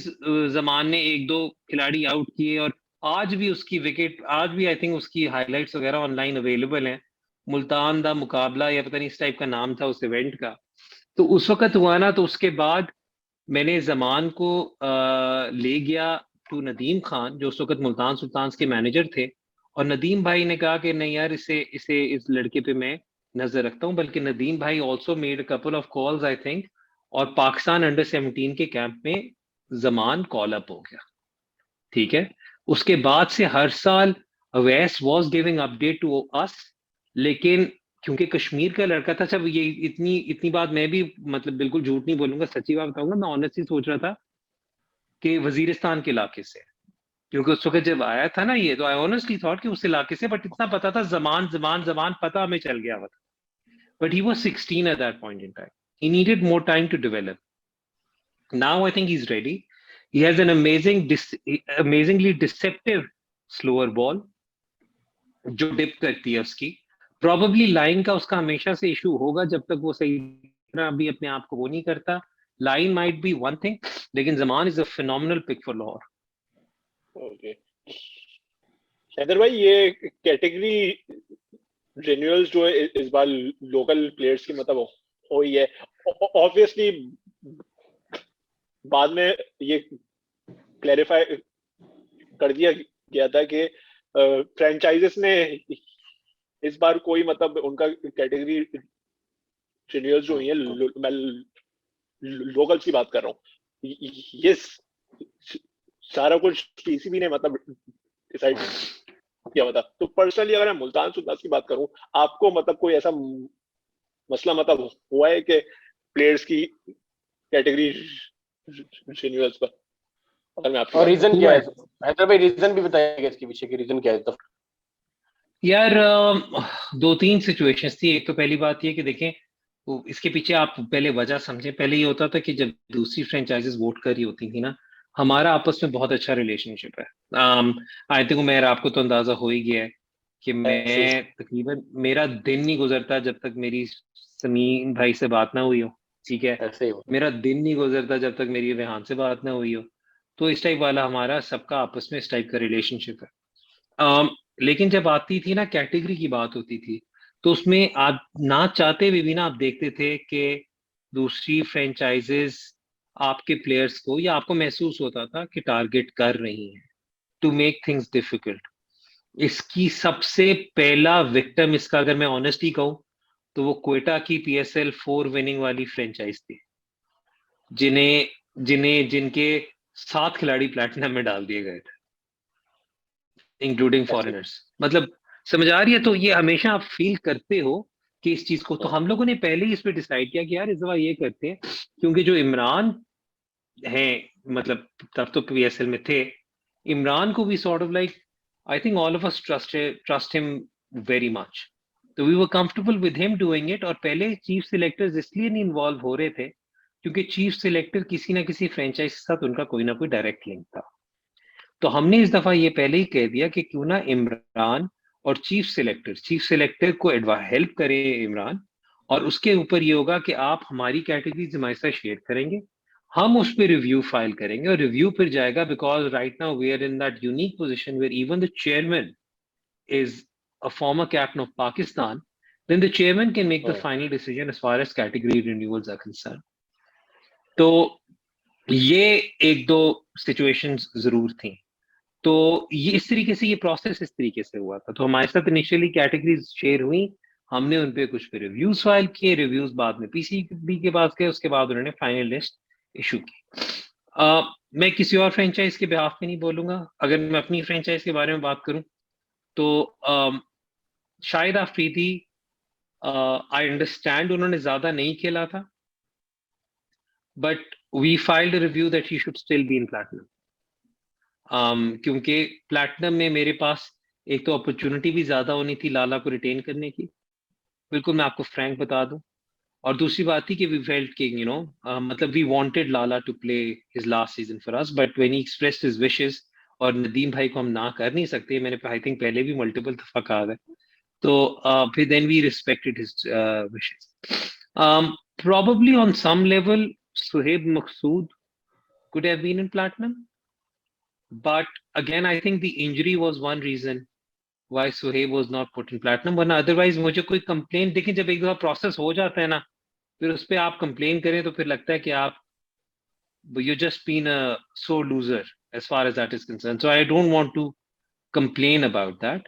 जमान ने एक दो खिलाड़ी आउट किए, और आज भी उसकी विकेट, आज भी आई थिंक उसकी हाइलाइट्स वगैरह ऑनलाइन अवेलेबल हैं। मुल्तान दा मुकाबला या पता नहीं इस टाइप का नाम था उस इवेंट का, तो उस वक्त हुआ ना। तो उसके बाद मैंने जमान को ले गया टू नदीम खान, जो उस वक्त मुल्तान सुल्तान के मैनेजर थे, और नदीम भाई ने कहा कि नहीं यार, इसे इसे इस लड़के पे मैं नजर रखता हूँ। बल्कि नदीम भाई also made a couple of calls I think, और पाकिस्तान अंडर 17 के कैंप में जमान कॉल अप हो गया, ठीक है। उसके बाद से हर साल Awais was giving update to us, लेकिन क्योंकि कश्मीर का लड़का था, सब ये इतनी इतनी बात मैं भी मतलब बिल्कुल झूठ नहीं बोलूंगा, सच्ची बात बताऊंगा, मैं ऑनेस्टली सोच रहा था कि वजीरिस्तान के इलाके से, क्योंकि उस वक्त जब आया था ना ये, तो आई ऑनेस्टली थॉट कि उस इलाके से, बट इतना पता था जमान जमान जमान पता हमें चल गया हुआ था। But he was 16 at that point in time, he needed more time to develop. Now I think he is ready, he has an amazingly deceptive slower ball जो डिप करती है उसकी। प्रॉबेबली लाइन का उसका हमेशा से इशू होगा जब तक वो सही तरह अभी अपने आप को वो नहीं करता। Line might be one thing, लेकिन Zaman is a phenomenal pick for Lahore. Okay Haider भाई, ये कैटेगरी रिन्यूअल्स जो है इस बार लोकल प्लेयर्स की मतलब हो ही है। ऑब्वियसली बाद में ये क्लैरिफाई कर दिया गया था कि फ्रेंचाइजेस ने इस बार कोई मतलब उनका कैटेगरी रिन्यूअल्स जो हुई है, मैं लोकल्स की बात कर रहा हूँ, ये सारा कुछ PCB ने मतलब डिसाइड किया था। तो पर्सनली अगर मैं मुल्तान सुल्तान की बात करूं, आपको मतलब कोई ऐसा मसला मतलब हुआ है कि प्लेयर्स की कैटेगरी रिन्यूअल्स पर? अगर मैं आपको, और रीजन क्या है हैदर भाई, रीजन भी बताइएगा इसके पीछे की रीजन क्या है? तो यार दो तीन सिचुएशंस थी। एक तो पहली बात ये कि देखें, वो इसके पीछे आप पहले वजह समझें। पहले ये होता था कि जब दूसरी फ्रेंचाइजेस वोट कर रही होती थी ना, हमारा आपस में बहुत अच्छा रिलेशनशिप है। आई थिंक मेरा आपको तो अंदाजा हो ही गया है कि मैं तकरीबन, मेरा दिन नहीं गुजरता जब तक मेरी समीन भाई से बात ना हुई हो, ठीक है। ऐसे ही मेरा दिन नहीं गुजरता जब तक मेरी रेहान से बात ना हुई हो। तो इस टाइप वाला हमारा सबका आपस में इस टाइप का रिलेशनशिप है। लेकिन जब आती थी ना, कैटेगरी की बात होती थी, तो उसमें आप ना चाहते हुए भी ना आप देखते थे कि दूसरी फ्रेंचाइजेस आपके प्लेयर्स को, या आपको महसूस होता था कि टारगेट कर रही हैं टू मेक थिंग्स डिफिकल्ट। इसकी सबसे पहला विक्टिम इसका, अगर मैं ऑनेस्टली कहूं, तो वो क्वेटा की PSL 4 विनिंग वाली फ्रेंचाइज थी, जिनके 7 खिलाड़ी प्लेटिनम में डाल दिए गए थे, इंक्लूडिंग फॉरेनर्स। मतलब समझ आ रही है? तो ये हमेशा आप फील करते हो कि इस चीज को, तो हम लोगों ने पहले ही इस पे डिसाइड किया कि यार इस दफा ये करते हैं, क्योंकि जो इमरान है, मतलब तब तो PSL में थे, इमरान को भी sort of like, I think all of us trust him very much, तो we were comfortable with him doing it. और पहले चीफ सिलेक्टर्स इसलिए नहीं इन्वॉल्व हो रहे थे क्योंकि चीफ सिलेक्टर किसी ना किसी फ्रेंचाइज के साथ उनका कोई ना कोई डायरेक्ट लिंक था। तो हमने इस दफा ये पहले ही कह दिया कि क्यों ना इमरान और चीफ सिलेक्टर को हेल्प करे इमरान, और उसके ऊपर ये होगा कि आप हमारी कैटेगरीज हमारे साथ शेयर करेंगे, हम उस पर रिव्यू फाइल करेंगे और रिव्यू फिर जाएगा, because right now we are in that unique position where even the chairman is a former captain of Pakistan, then the chairman can make the final decision as far as category renewals are concerned. तो ये एक दो situations जरूर थी। तो ये इस तरीके से, ये प्रोसेस इस तरीके से हुआ था। तो हमारे साथ इनिशियली कैटेगरीज शेयर हुई, हमने उन पे कुछ पे रिव्यूज फाइल किए, रिव्यूज बाद में PCB के पास गए, उसके बाद उन्होंने फाइनल लिस्ट इशू की। मैं किसी और फ्रेंचाइज के बिहाफ में नहीं बोलूंगा। अगर मैं अपनी फ्रेंचाइज के बारे में बात करूं तो शाहिद अफरीदी, आई अंडरस्टैंड उन्होंने ज्यादा नहीं खेला था, but we filed review that he should still be in platinum, क्योंकि प्लैटिनम में मेरे पास एक तो अपॉर्चुनिटी भी ज्यादा होनी थी लाला को रिटेन करने की, बिल्कुल मैं आपको फ्रैंक बता दूं, और दूसरी बात थी कि वी फेल्ट कि यू नो मतलब we wanted Lala to play his last season for us, but when he expressed his wishes, और नदीम भाई को हम ना कर नहीं सकते, मैंने आई थिंक पहले भी मल्टीपल दफा कहा है, तो फिर then we respected his wishes. probably on some level Suhaib Maqsood could have been in platinum, but again I think the injury was one reason why Suhaib was not put in platinum, वरना otherwise मुझे कोई complain, देखिए जब एक दफा process हो जाता है ना, फिर उस पर आप कंप्लेन करें तो फिर लगता है कि आप you just been a sore loser as far as that is concerned, so I don't want to complain about that.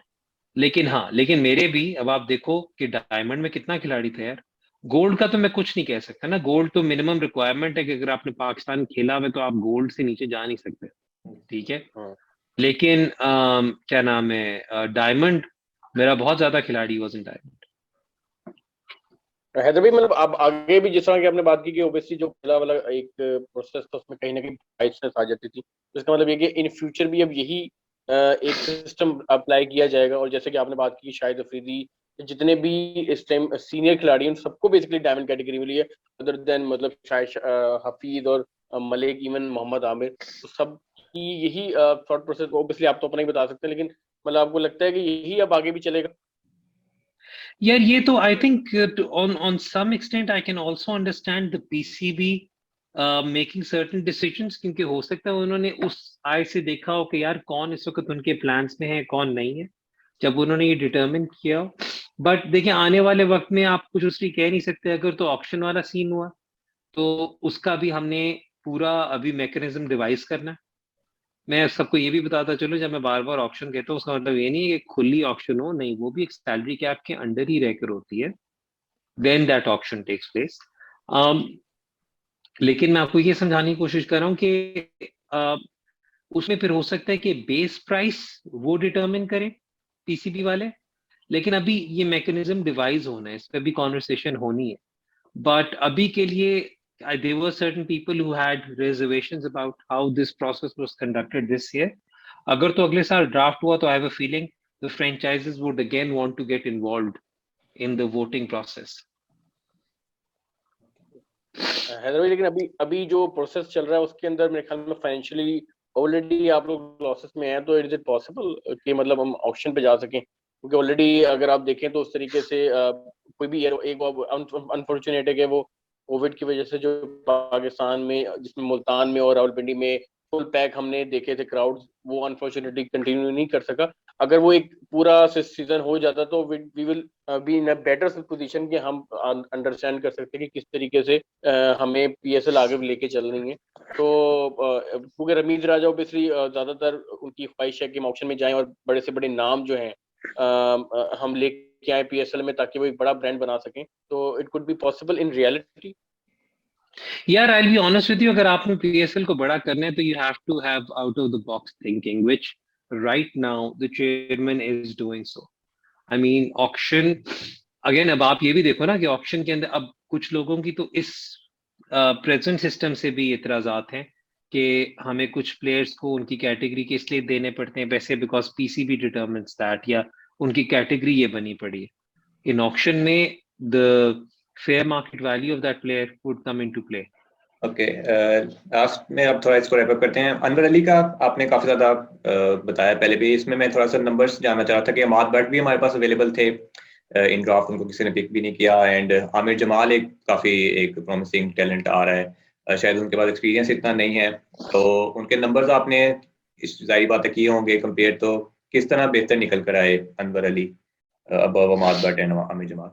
लेकिन हाँ, लेकिन मेरे भी, अब आप देखो कि डायमंड में कितना खिलाड़ी थे यार, गोल्ड का तो मैं कुछ नहीं कह सकता ना, गोल्ड तो मिनिमम रिक्वायरमेंट है कि अगर आपने पाकिस्तान खेला है तो आप गोल्ड से नीचे जा नहीं सकते, ठीक है। लेकिन क्या नाम है, डायमंड मेरा बहुत ज्यादा खिलाड़ी वॉज इन डायमंड। हैदर भाई, मतलब अब आगे भी जिस तरह की आपने बात की कि ओबियसली जो पहला वाला एक प्रोसेस था उसमें कहीं ना कहीं बाइसनेस आ जाती थी, तो इसका मतलब ये कि इन फ्यूचर भी अब यही एक सिस्टम अप्लाई किया जाएगा, और जैसे कि आपने बात की शाहिद अफरीदी, जितने भी इस टाइम सीनियर खिलाड़ी हैं सबको बेसिकली डायमंड कैटेगरी मिली है, अदर देन मतलब शायद हफीज और मलिक, इवन मोहम्मद आमिर, तो सब की यही थॉट प्रोसेस, ओबियसली आप तो अपना ही बता सकते हैं, लेकिन मतलब आपको लगता है कि यही अब आगे भी चलेगा? यार ये तो I think on some extent I can also understand the PCB making certain decisions, क्योंकि हो सकता है उन्होंने उस आय से देखा हो कि यार कौन इस वक्त उनके प्लान्स में है कौन नहीं है, जब उन्होंने ये डिटरमिन किया हो। बट देखिए आने वाले वक्त में आप कुछ उसकी कह नहीं सकते, अगर तो ऑक्शन वाला सीन हुआ तो उसका भी हमने पूरा अभी मैकेनिज्म डिवाइस करना है। मैं सबको ये भी बताता चलो, जब मैं बार बार ऑक्शन कहता हूँ उसका मतलब ये नहीं है कि खुली ऑक्शन हो, नहीं, वो भी एक सैलरी कैप के अंडर ही रहकर होती है, then that auction takes place. लेकिन मैं आपको ये समझाने की कोशिश कर रहा हूँ कि उसमें फिर हो सकता है कि बेस प्राइस वो डिटरमिन करें PCB वाले, लेकिन अभी ये मैकेनिज्म डिवाइस होना है, इस पर भी कॉन्वर्सेशन होनी है। बट अभी के लिए there were certain people who had reservations about how this process was conducted this year. अगर तो अगले साल ड्राफ्ट हुआ तो I have a feeling the franchises would again want to get involved in the voting process. Haider भाई, लेकिन अभी जो प्रोसेस चल रहा है उसके अंदर मेरे ख्याल में फाइनेंशियली ऑलरेडी आप लोग लॉसेस में हैं, तो इज इट पॉसिबल कि मतलब हम ऑक्शन पे जा सकें? क्योंकि ऑलरेडी अगर आप देखें तो उस तरीके से कोई भी एक अनफॉर्चुनेट है कि वो कोविड की वजह से जो पाकिस्तान में, जिसमें मुल्तान में और रावलपिंडी में फुल पैक हमने देखे थे क्राउड, वो अनफॉर्चुनेटली कंटिन्यू नहीं कर सका। अगर वो एक पूरा सीजन हो जाता तो we will be in a better position कि हम अंडरस्टैंड कर सकते हैं कि किस तरीके से हमें PSL आगे लेके चलनी है। तो क्योंकि रमीज राजा ओबियसली ज्यादातर उनकी ख्वाहिश है कि हम ऑक्शन में जाएं और बड़े से बड़े नाम जो हैं हम लेके आए PSL में, ताकि वो एक बड़ा ब्रांड बना सकें। तो it could be possible in reality. यार I'll be honest with you, अगर आपने PSL को बड़ा करना है तो you have to have out of the box thinking, which right now the chairman is doing so. I mean auction, again अब आप ये भी देखो ना कि ऑप्शन के अंदर अब कुछ लोगों की तो इस प्रेजेंट सिस्टम से भी इतराजात हैं कि हमें कुछ प्लेयर्स को उनकी कैटेगरी के इसलिए देने पड़ते हैं पैसे बिकॉज पीसीबी डिटरमिन्स दैट, या उनकी कैटेगरी ये बनी पड़ी है। इन ऑक्शन में the fair market value of that player would come into play. Okay, last में अब थोड़ा इसको रैप अप करते हैं। अनवर अली का आपने काफी ज्यादा बताया पहले भी, इसमें मैं थोड़ा सा नंबर्स जानना चाह रहा था कि अमाद बट भी हमारे पास अवेलेबल थे इन ड्राफ्ट, उनको किसी ने पिक भी नहीं किया, एंड आमिर जमाल एक काफी एक प्रॉमिसिंग टैलेंट आ रहा है, शायद उनके पास एक्सपीरियंस इतना नहीं है, तो उनके नंबर्स आपने इस जाहिर बात है किए होंगे कंपेयर, तो किस तरह बेहतर निकल कर आए अनवर अली अबव अमाद बट एंड आमिर जमाल?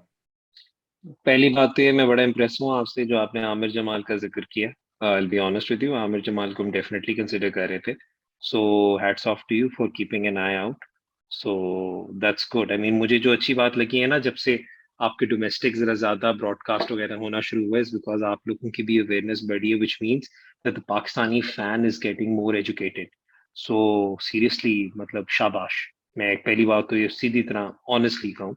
पहली बात तो ये, मैं बड़ा इम्प्रेस हूँ आपसे जो आपने आमिर जमाल का जिक्र किया। I'll be honest with you, Aamir Jamal को हम डेफिनेटली कंसिडर कर रहे थे, so hats off to you for keeping an eye out, so that's good. I mean मुझे जो अच्छी बात लगी है ना, जब से आपके डोमेस्टिक जरा ज्यादा ब्रॉडकास्ट वगैरह होना शुरू हुआ है, बिकॉज आप लोगों की भी अवेयरनेस बढ़ी है, which means that the Pakistani fan is getting more educated. So seriously मतलब शाबाश, मैं पहली बात तो ये सीधी तरह ऑनेस्टली कहूँ।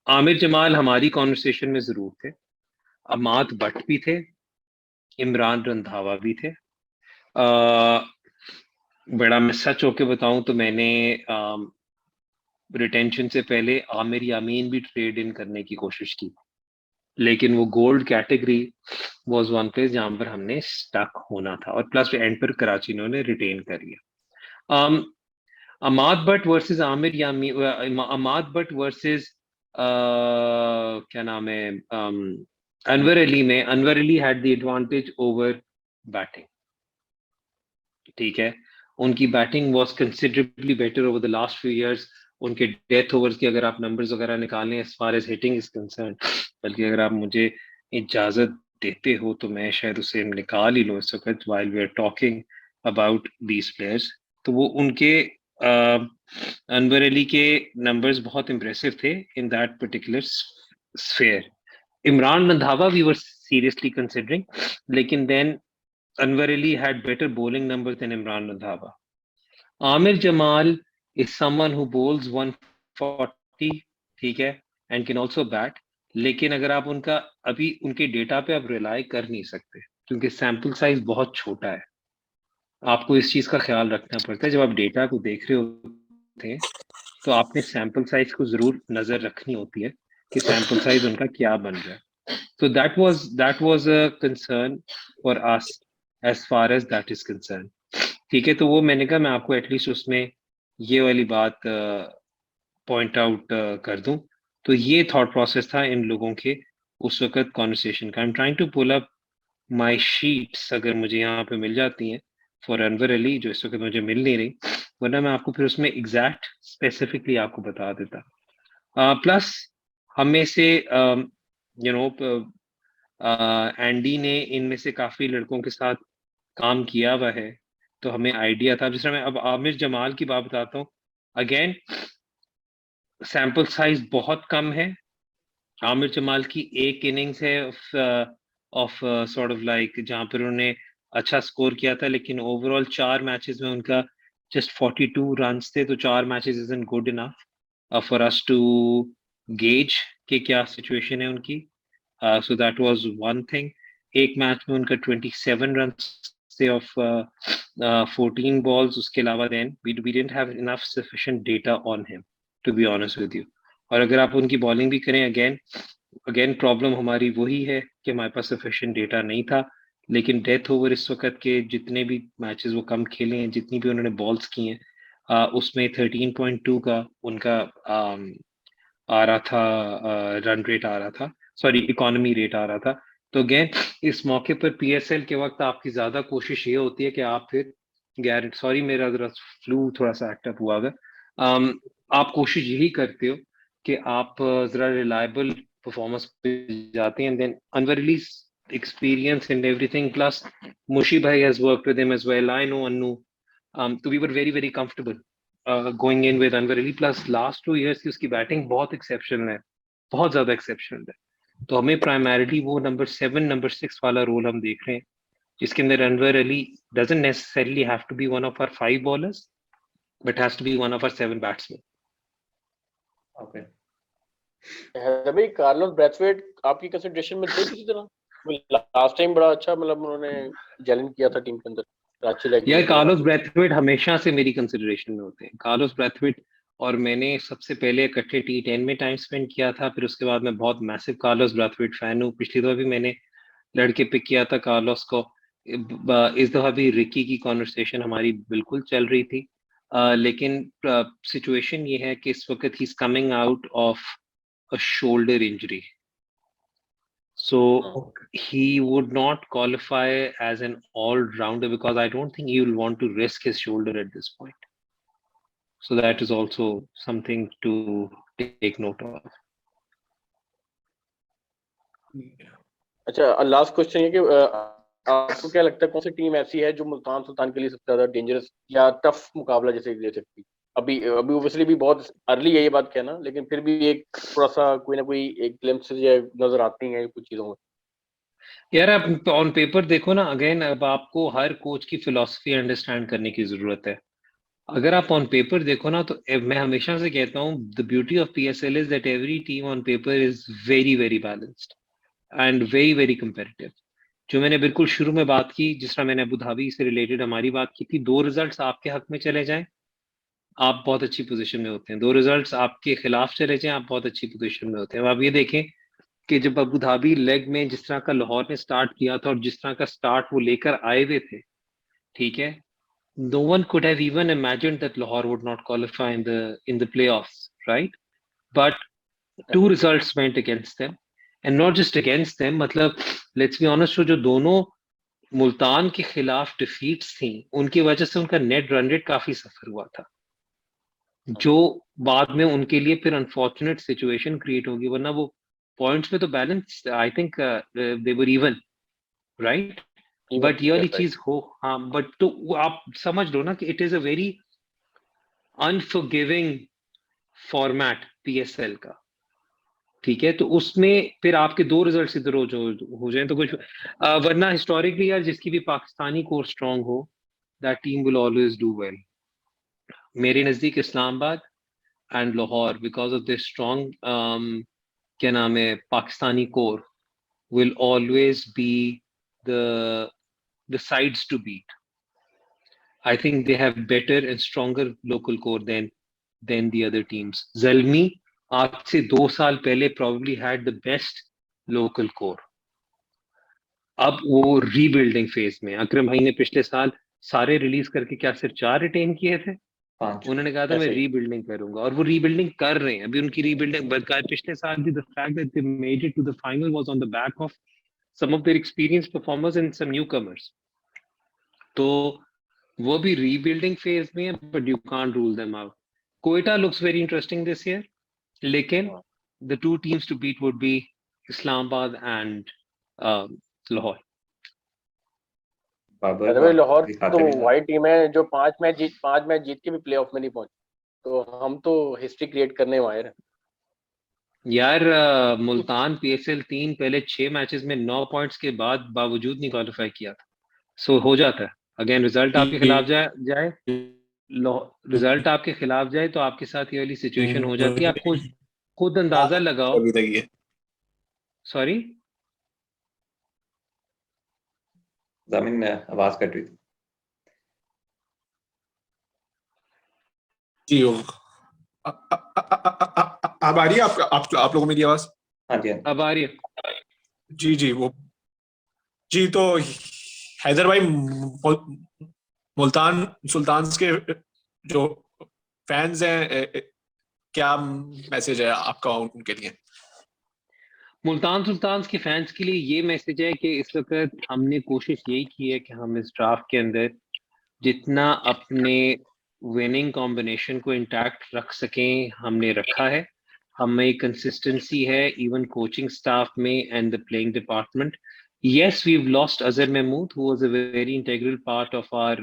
आमिर जमाल हमारी कॉन्वर्सेशन में जरूर थे, अमाद बट भी थे, इमरान रंधावा भी थे। बड़ा मैं सच होके बताऊं तो मैंने रिटेंशन से पहले आमिर यामीन भी ट्रेड इन करने की कोशिश की, लेकिन वो gold category was one place जहां पर हमने स्टक होना था, और प्लस एंड पर कराची ने रिटेन कर लिया। अमाद बट वर्सेस आमिर यामीन, अमाद बट वर्सेस क्या नाम है, अनवर अली में Anwar Ali had the advantage over batting, ठीक है। उनकी batting was considerably better over the last few years. उनके डेथ ओवर्स की अगर आप नंबर्स वगैरह निकालें as far as hitting is concern, बल्कि अगर आप मुझे इजाजत देते हो तो मैं शायद उसे निकाल ही लूं इस वक्त while we are talking about these players. तो वो उनके अनवर अली के नंबर्स बहुत इंप्रेसिव थे in that particular sphere. Imran Randhawa we were seriously considering, लेकिन then Anwar Ali had better bowling numbers than Imran Randhawa. Amir Jamal is someone who bowls 140, ठीक है, and can also bat. लेकिन अगर आप उनका अभी उनके डेटा पे आप रिलाई कर नहीं सकते क्योंकि सैंपल साइज बहुत छोटा है। आपको इस चीज का ख्याल रखना पड़ता है जब आप डेटा को देख रहे होते हैं, तो आपने सैंपल साइज को जरूर नजर रखनी होती है कि सैंपल साइज उनका क्या बन रहा है। So that was a concern for us as far as that is concerned. ठीक है, तो वो मैंने कहा मैं आपको एटलीस्ट उसमें ये वाली बात पॉइंट आउट कर दूं। तो ये थॉट प्रोसेस था इन लोगों के उस वक्त कॉन्वर्सेशन का। I am trying to pull up my sheets, अगर मुझे यहाँ पे मिल जाती हैं फॉर अनवर अली, जो इस वक्त मुझे मिल नहीं रही, वरना मैं आपको फिर उसमें एग्जैक्ट स्पेसिफिकली आपको बता देता। प्लस हमें से यू नो एंडी ने इनमें से काफी लड़कों के साथ काम किया हुआ है, तो हमें आइडिया था। जिस तरह मैं अब आमिर जमाल की बात बताता हूँ, अगेन सैंपल साइज बहुत कम है। आमिर जमाल की एक इनिंग्स है ऑफ सॉर्ट ऑफ लाइक जहां पर उन्होंने अच्छा स्कोर किया था, लेकिन ओवरऑल 4 मैचेस में उनका जस्ट 42 रन्स थे, तो 4 matches isn't good enough for us to gauge कि क्या सिचुएशन है उनकी। So that was one thing. एक मैच में उनका 27 रन थे ऑफ 14 बॉल्स, उसके अलावा then we didn't have enough sufficient data on him to be honest with you. और अगर आप उनकी बॉलिंग भी करें, अगेन प्रॉब्लम हमारी वही है कि हमारे पास सफिशिएंट डेटा नहीं था। लेकिन डेथ ओवर इस वक्त के जितने भी मैचेस वो कम खेले हैं, जितनी भी उन्होंने बॉल्स की हैं, उसमें 13.2 का उनका आ रहा था, रन रेट आ रहा था, सॉरी इकोनॉमी रेट आ रहा था। तो अगेन इस मौके पर पीएसएल के वक्त आपकी ज्यादा कोशिश ये होती है कि आप फिर सॉरी मेरा जरा फ्लू थोड़ा सा एक्टिव हुआ है, आप कोशिश यही करते हो कि आप जरा रिलायबल परफॉर्मेंस पे जाते हैं। Then Anwar Ali experience and everything, plus Mushi bhai has worked with him as well, I know Annu, so we were very comfortable going in with Anwar Ali, plus last 2 years की उसकी batting बहुत exceptional है, बहुत ज्यादा exceptional है। तो हमें primarily वो नंबर 7 नंबर 6 वाला रोल हम देख रहे हैं, जिसके अंदर Anwar Ali doesn't necessarily have to be one of our 5 bowlers but has to be one of our 7 batsmen. Okay. भाई कार्लोस ब्रैथवेट आपकी कंसिडरेशन में थे किसी तरह? लास्ट टाइम बड़ा अच्छा मतलब उन्होंने जैलन किया था टीम के अंदर, अच्छी लगी यार थी कार्लोस आपको? ब्रैथवेट हमेशा से मेरी कंसिडरेशन में होते हैं। कार्लोस ब्रैथवेट और मैंने सबसे पहले इकट्ठे T10 में टाइम स्पेंड किया था, फिर उसके बाद मैं बहुत मैसिव कार्लोस ब्रैथवेट फैन हूँ। पिछली दफा भी मैंने लड़के पिक किया था कार्लोस को। इस दफा भी रिकी की कॉन्वर्सेशन हमारी बिल्कुल चल रही थी। लेकिन सिचुएशन ये है कि इस वक्त he is coming out of a shoulder injury, so he would not qualify as an all-rounder because I don't think he will want to risk his shoulder at this point. So that is also something to take note of. अच्छा, last question ये कि आपको क्या लगता है कौन सी team ऐसी है जो मुल्तान सुल्तान के लिए सबसे ज्यादा डेंजरस या टफ मुकाबला जैसे ले सकती? अभी अभी ऑब्वियसली भी बहुत अर्ली है ये बात कहना, लेकिन फिर भी एक थोड़ा सा कोई ना कोई एक ग्लिम्स नजर आती है कुछ चीजों में। यार आप ऑन पेपर देखो ना, अगेन अब आपको हर कोच की फिलॉसफी अंडरस्टैंड करने की जरूरत है। अगर आप ऑन पेपर देखो ना तो मैं हमेशा से कहता हूँ the beauty of PSL is that every team on paper is very very balanced and very very competitive. जो मैंने बिल्कुल शुरू में बात की, जिस तरह मैंने अबू धाबी से रिलेटेड हमारी बात की थी, 2 रिजल्ट्स आपके हक में चले जाएं आप बहुत अच्छी पोजीशन में होते हैं, 2 रिजल्ट्स आपके खिलाफ चले जाएं आप बहुत अच्छी पोजीशन में होते हैं। अब आप ये देखें कि जब अबू धाबी लेग में जिस तरह का लाहौर ने स्टार्ट किया था और जिस तरह का स्टार्ट वो लेकर आए हुए थे, ठीक है, no one could have even imagined that Lahore would not qualify in the playoffs, right? But 2 results went against them, and not just against them, मतलब let's be honest, जो दोनों मुल्तान के खिलाफ डिफीट्स थी उनकी वजह से उनका नेट रन रेट काफी सफर हुआ था, जो बाद में उनके लिए फिर अनफॉर्चुनेट सिचुएशन क्रिएट होगी, वरना वो पॉइंट्स में तो balance I think they were even, right? But ये वाली चीज हो, हाँ, बट तो आप समझ लो ना कि it is a very unforgiving format PSL का, ठीक है? तो उसमें फिर आपके 2 रिजल्ट इधर हो जाए तो कुछ वरना हिस्टोरिकली यार जिसकी भी पाकिस्तानी कोर स्ट्रांग हो, that team will always do well. मेरे नजदीक Islamabad and Lahore because of this strong क्या नाम है Pakistani core will always be the sides to beat. I think they have better and stronger local core than the other teams. Zalmi आज से 2 साल पहले probably had the best local core. अब वो rebuilding phase में। अकरम भाई ने पिछले साल सारे रिलीज करके क्या सिर्फ 4 रिटेन किए थे? 5। उन्होंने कहा था मैं रीबिल्डिंग करूंगा, और वो रीबिल्डिंग कर रहे हैं। अभी उनकी रीबिल्डिंग पिछले साल भी the fact that they made it to the final was on the back of some of their experienced performers and some newcomers. तो वो भी rebuilding phase में है, but you can't rule them out. Quetta looks very interesting this year, लेकिन the 2 teams to beat would be Islamabad and Lahore. Lahore तो वही team है जो 5 मैच जीत के भी प्लेऑफ में नहीं पहुंची, तो हम तो हिस्ट्री क्रिएट करने वाले हैं यार। मुल्तान PSL 3 पहले 6 मैचेस में 9 पॉइंट्स के बाद बावजूद नहीं क्वालिफाई किया था। सो हो जाता है, अगेन रिजल्ट आपके खिलाफ जाए रिजल्ट आपके खिलाफ जाए तो आपके साथ ये वाली सिचुएशन हो जाती है। आप खुद अंदाजा लगाओ। सॉरी ज़मीन आवाज कट रही थी जी। अब आ रही है आप लोगों में मेरी आवाज? हाँ जी, अब आ रही है जी जी। वो जी, तो हैदर भाई मुल्तान सुल्तान के जो फैंस हैं, क्या मैसेज है आपका उनके लिए? मुल्तान सुल्तान के फैंस के लिए ये मैसेज है कि इस वक्त हमने कोशिश यही की है कि हम इस ड्राफ्ट के अंदर जितना अपने विनिंग कॉम्बिनेशन को इंटैक्ट रख सकें हमने रखा है। हमें कंसिस्टेंसी है इवन कोचिंग स्टाफ में and the playing department. Yes, we've lost Azhar Mahmood, who was a very integral part of our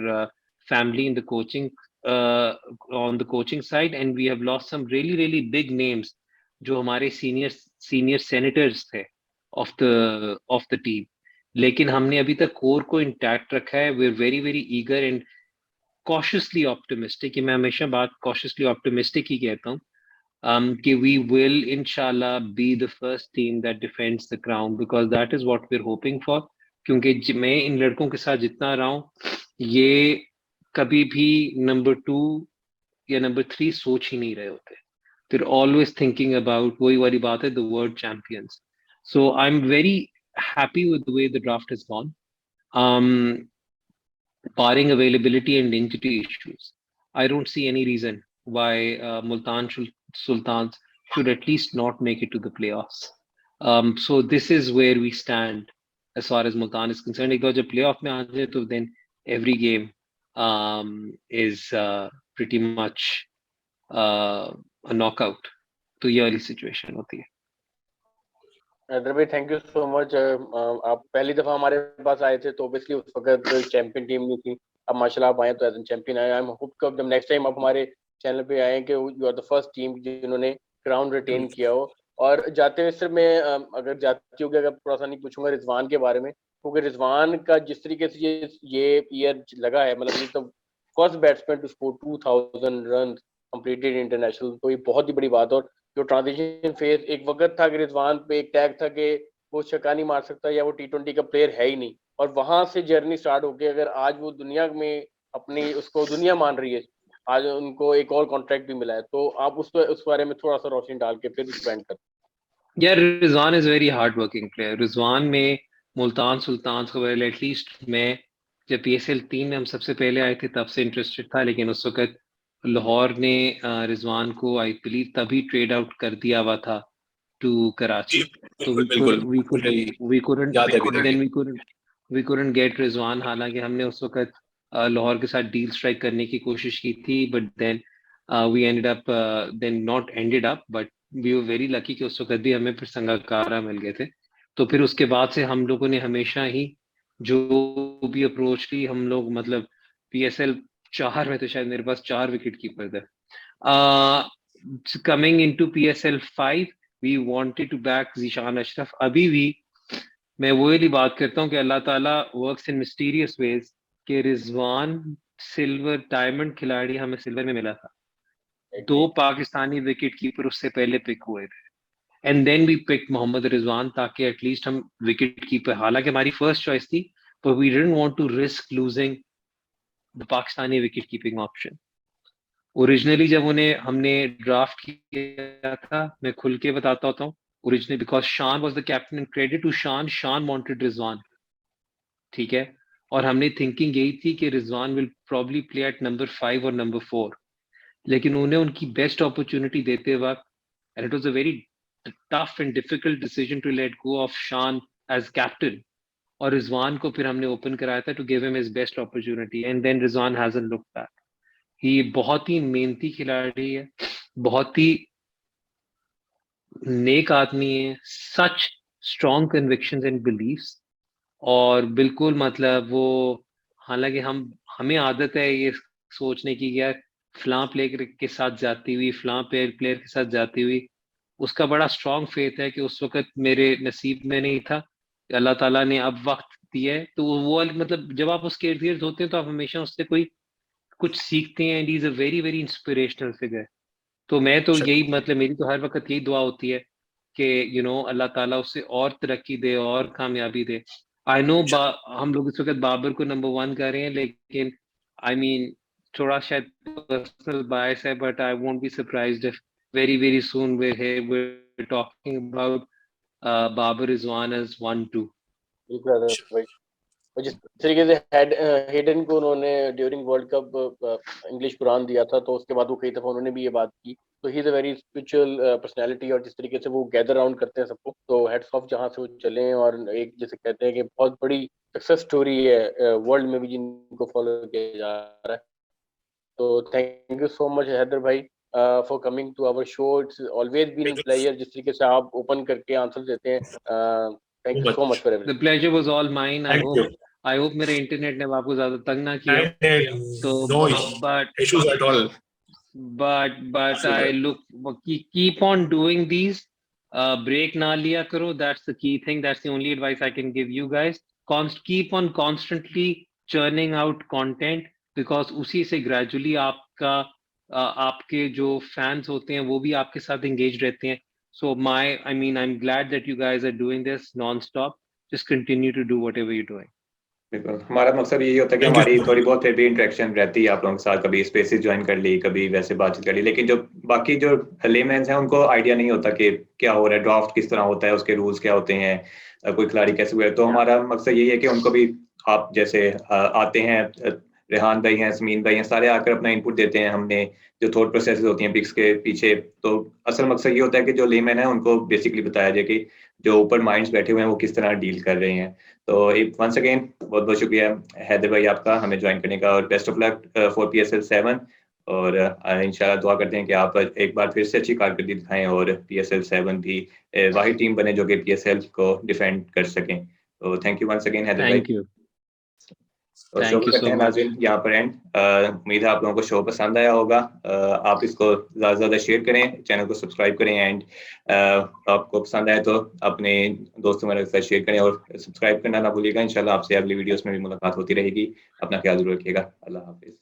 family in the coaching on the coaching side, and we have lost some really really big names जो हमारे senior senators थे of the team। लेकिन हमने अभी तक core को intact रखा है। we're very very eager and cautiously optimistic, कि मैं हमेशा बात cautiously optimistic ही कहता हूँ, कि we will inshallah be the first team that defends the crown because that is what we're hoping for. क्योंकि मैं इन लड़कों के साथ जितना रहा हूँ ये कभी भी नंबर 2 या नंबर 3 सोच ही नहीं रहे होते. They're always thinking about वही वाली बात है, the word champions. So I'm very happy with the way the draft has gone. Barring availability and injury issues, I don't see any reason why Multan Sultans should at least not make it to the playoffs. So this is where we stand as far as Multan is concerned. Because जब playoff में आ जाए तो then every game is pretty much a knockout. तो ये वाली situation होती है. हैदर भाई थैंक यू सो मच. आप पहली दफा हमारे पास आए थे तो ऑब्वियसली उस वक्त चैंपियन टीम नहीं थी. अब माशाल्लाह आप आए तो एज एन चैंपियन आए. आई एम होप कि जब नेक्स्ट टाइम आप हमारे चैनल पे आए कि you are the first team जिन्होंने क्राउन रिटेन किया हो. और जाते हुए सिर्फ मैं अगर जाती होगी अगर थोड़ा सा नहीं पूछूंगा रिजवान के बारे में, क्योंकि रिजवान का जिस तरीके से ये ईयर लगा है, मतलब ये तो first batsman to score 2000 run completed international, तो ये बहुत ही बड़ी बात. और जो ट्रांजिशन फेज एक वक्त था कि रिजवान पे एक टैग था कि वो छक्का नहीं मार सकता या वो T20 का प्लेयर है ही नहीं, और वहां से जर्नी स्टार्ट होके अगर आज वो दुनिया में अपनी उसको दुनिया मान रही है, आज उनको एक और कॉन्ट्रैक्ट भी मिला है, तो आप उस बारे में थोड़ा सा रोशनी डाल के फिर एक्सपेंड कर. Yeah, Rizwan is a very hardworking player. Rizwan में मुल्तान सुल्तान को पहले एटलीस्ट मैं जब PSL 3 में हम सबसे पहले आए थे तब से इंटरेस्टेड था, लेकिन उस वक्त लाहौर ने रिजवान को आई बिलीव तभी ट्रेड आउट कर दिया हुआ था टू कराची. तो we couldn't get रिजवान. हालांकि हमने उस वक्त लाहौर के साथ डील स्ट्राइक करने की कोशिश की थी, but then we ended up but we were very lucky कि उस वक्त भी हमें फिर संगाकारा मिल गए थे. तो फिर उसके बाद से हम लोगों ने हमेशा ही जो भी अप्रोच ली, हम लोग मतलब PSL 4 में तो शायद मेरे पास 4 विकेट कीपर थे. Coming into PSL 5 we wanted to back Zishan Ashraf. अभी भी मैं वही बात करता हूँ कि अल्लाह ताला वर्क्स इन मिस्टीरियस वेज कि रिजवान सिल्वर डायमंड खिलाड़ी हमें सिल्वर में मिला था. 2 पाकिस्तानी विकेट कीपर उससे पहले पिक हुए थे, and then we pick Mohammad Rizwan ताकि एटलीस्ट हम विकेट कीपर, हालांकि हमारी फर्स्ट चॉइस थी, but we didn't want to risk losing the Pakistani wicket keeping option. Originally जब उन्हें हमने ड्राफ्ट किया था, मैं खुल के बताता होता हूँ, originally because Shan was the captain and credit to Shan wanted Rizwan, ठीक है, और हमने थिंकिंग यही थी कि Rizwan will probably play at number 5 और नंबर 4, लेकिन उन्हें उनकी बेस्ट अपॉर्चुनिटी देते वक्त, and it was a very tough and difficult decision to let go of Shan as captain, और रिजवान को फिर हमने ओपन कराया था to give him his best opportunity, and then Rizwan hasn't looked back. He बहुत ही मेहनती खिलाड़ी है, बहुत ही नेक आदमी है, such strong convictions and beliefs, और बिल्कुल मतलब वो, हालांकि हमें आदत है ये सोचने की यार फलां प्लेयर के साथ जाती हुई, फलां प्लेयर के साथ जाती हुई, उसका बड़ा स्ट्रॉन्ग फेथ है कि उस वक्त मेरे नसीब में नहीं था, अल्लाह ताला ने अब वक्त दिया है. तो वो मतलब जब आप उसके इर्द गिर्द होते हैं तो आप हमेशा उससे कुछ सीखते हैं, and he is a very very inspirational figure. तो मैं तो यही मतलब मेरी तो हर वक्त यही दुआ होती है कि अल्लाह ताला उससे और तरक्की दे और कामयाबी दे. आई नो हम लोग इस वक्त बाबर को नंबर 1 कर रहे हैं, लेकिन आई मीन थोड़ा शायद पर्सनल बायस है, but I won't be surprised if very very soon we're talking about Babar Rizwan as 1-2. और जिस तरीके से हेडन को उन्होंने during world cup English Quran दिया था, तो उसके बाद वो कई दफा उन्होंने भी ये बात की. तो he is a very spiritual personality, और जिस तरीके से वो गैदर राउंड करते हैं सबको, तो हेड्स ऑफ जहाँ से वो चले, और एक जैसे कहते हैं कि बहुत बड़ी सक्सेस स्टोरी है वर्ल्ड में भी जिनको फॉलो किया जा रहा है. तो thank you so much Haider भाई for coming to our show. It's always been a pleasure जिस तरीके से आप ओपन करके आंसर देते हैं. Thank you so much for everything. The pleasure was all mine. I hope मेरे इंटरनेट ने आपको ज्यादा तंग ना किया. तो no issues at all. But I keep on doing these. Break ना लिया करो. That's the key thing. That's the only advice I can give you guys. Keep on constantly churning out content, because उसी से gradually आपका आपके जो fans होते हैं वो भी आपके साथ एंगेज रहते हैं. So I'm glad that you guys are doing this non-stop. Just continue to do whatever you're doing. बिल्कुल, हमारा मकसद यही होता है कि Thank you हमारी so much. थोड़ी बहुत फिर भी इंटरेक्शन रहती है आप लोगों के साथ, कभी स्पेसेस ज्वाइन कर ली, कभी वैसे बातचीत कर ली, लेकिन जो बाकी जो लेमैन्स हैं उनको आइडिया नहीं होता कि क्या हो रहा है, ड्राफ्ट किस तरह होता है, उसके रूल्स क्या होते हैं, कोई खिलाड़ी कैसे हुए. तो हमारा मकसद यही है कि उनको भी आप जैसे आते हैं, रेहान भाई हैं, समीन भाई हैं, सारे आकर अपना इनपुट देते हैं. हमने जो थॉट प्रोसेस होती हैं पिक्स के पीछे, तो असल मकसद ये होता है कि जो लेमैन है उनको बेसिकली बताया जाए कि जो ऊपर माइंड्स बैठे हुए हैं वो किस तरह डील कर रहे हैं. तो वंस अगेन बहुत बहुत शुक्रिया हैदर भाई आपका हमें ज्वाइन करने का, और best of luck for PSL 7. और इंशाल्लाह दुआ करते हैं कि आप एक बार फिर से अच्छी कारकर्दगी दिखाएं और PSL 7 भी वाहिद टीम बने जो कि PSL को डिफेंड कर सकें. तो thank you once again Haider भाई. Thank you. और शो Thank you करते so हैं much. नाज़रीन यहाँ पर एंड. उम्मीद है आप लोगों को शो पसंद आया होगा. आप इसको ज़्यादा से ज़्यादा शेयर करें, चैनल को सब्सक्राइब करें, एंड आपको पसंद आए तो अपने दोस्तों के साथ शेयर करें और सब्सक्राइब करना ना भूलिएगा. इंशाल्लाह आपसे अगली वीडियोस में भी मुलाकात होती रहेगी. अपना ख्याल जरूर रखिएगा. अल्लाह हाफिज़.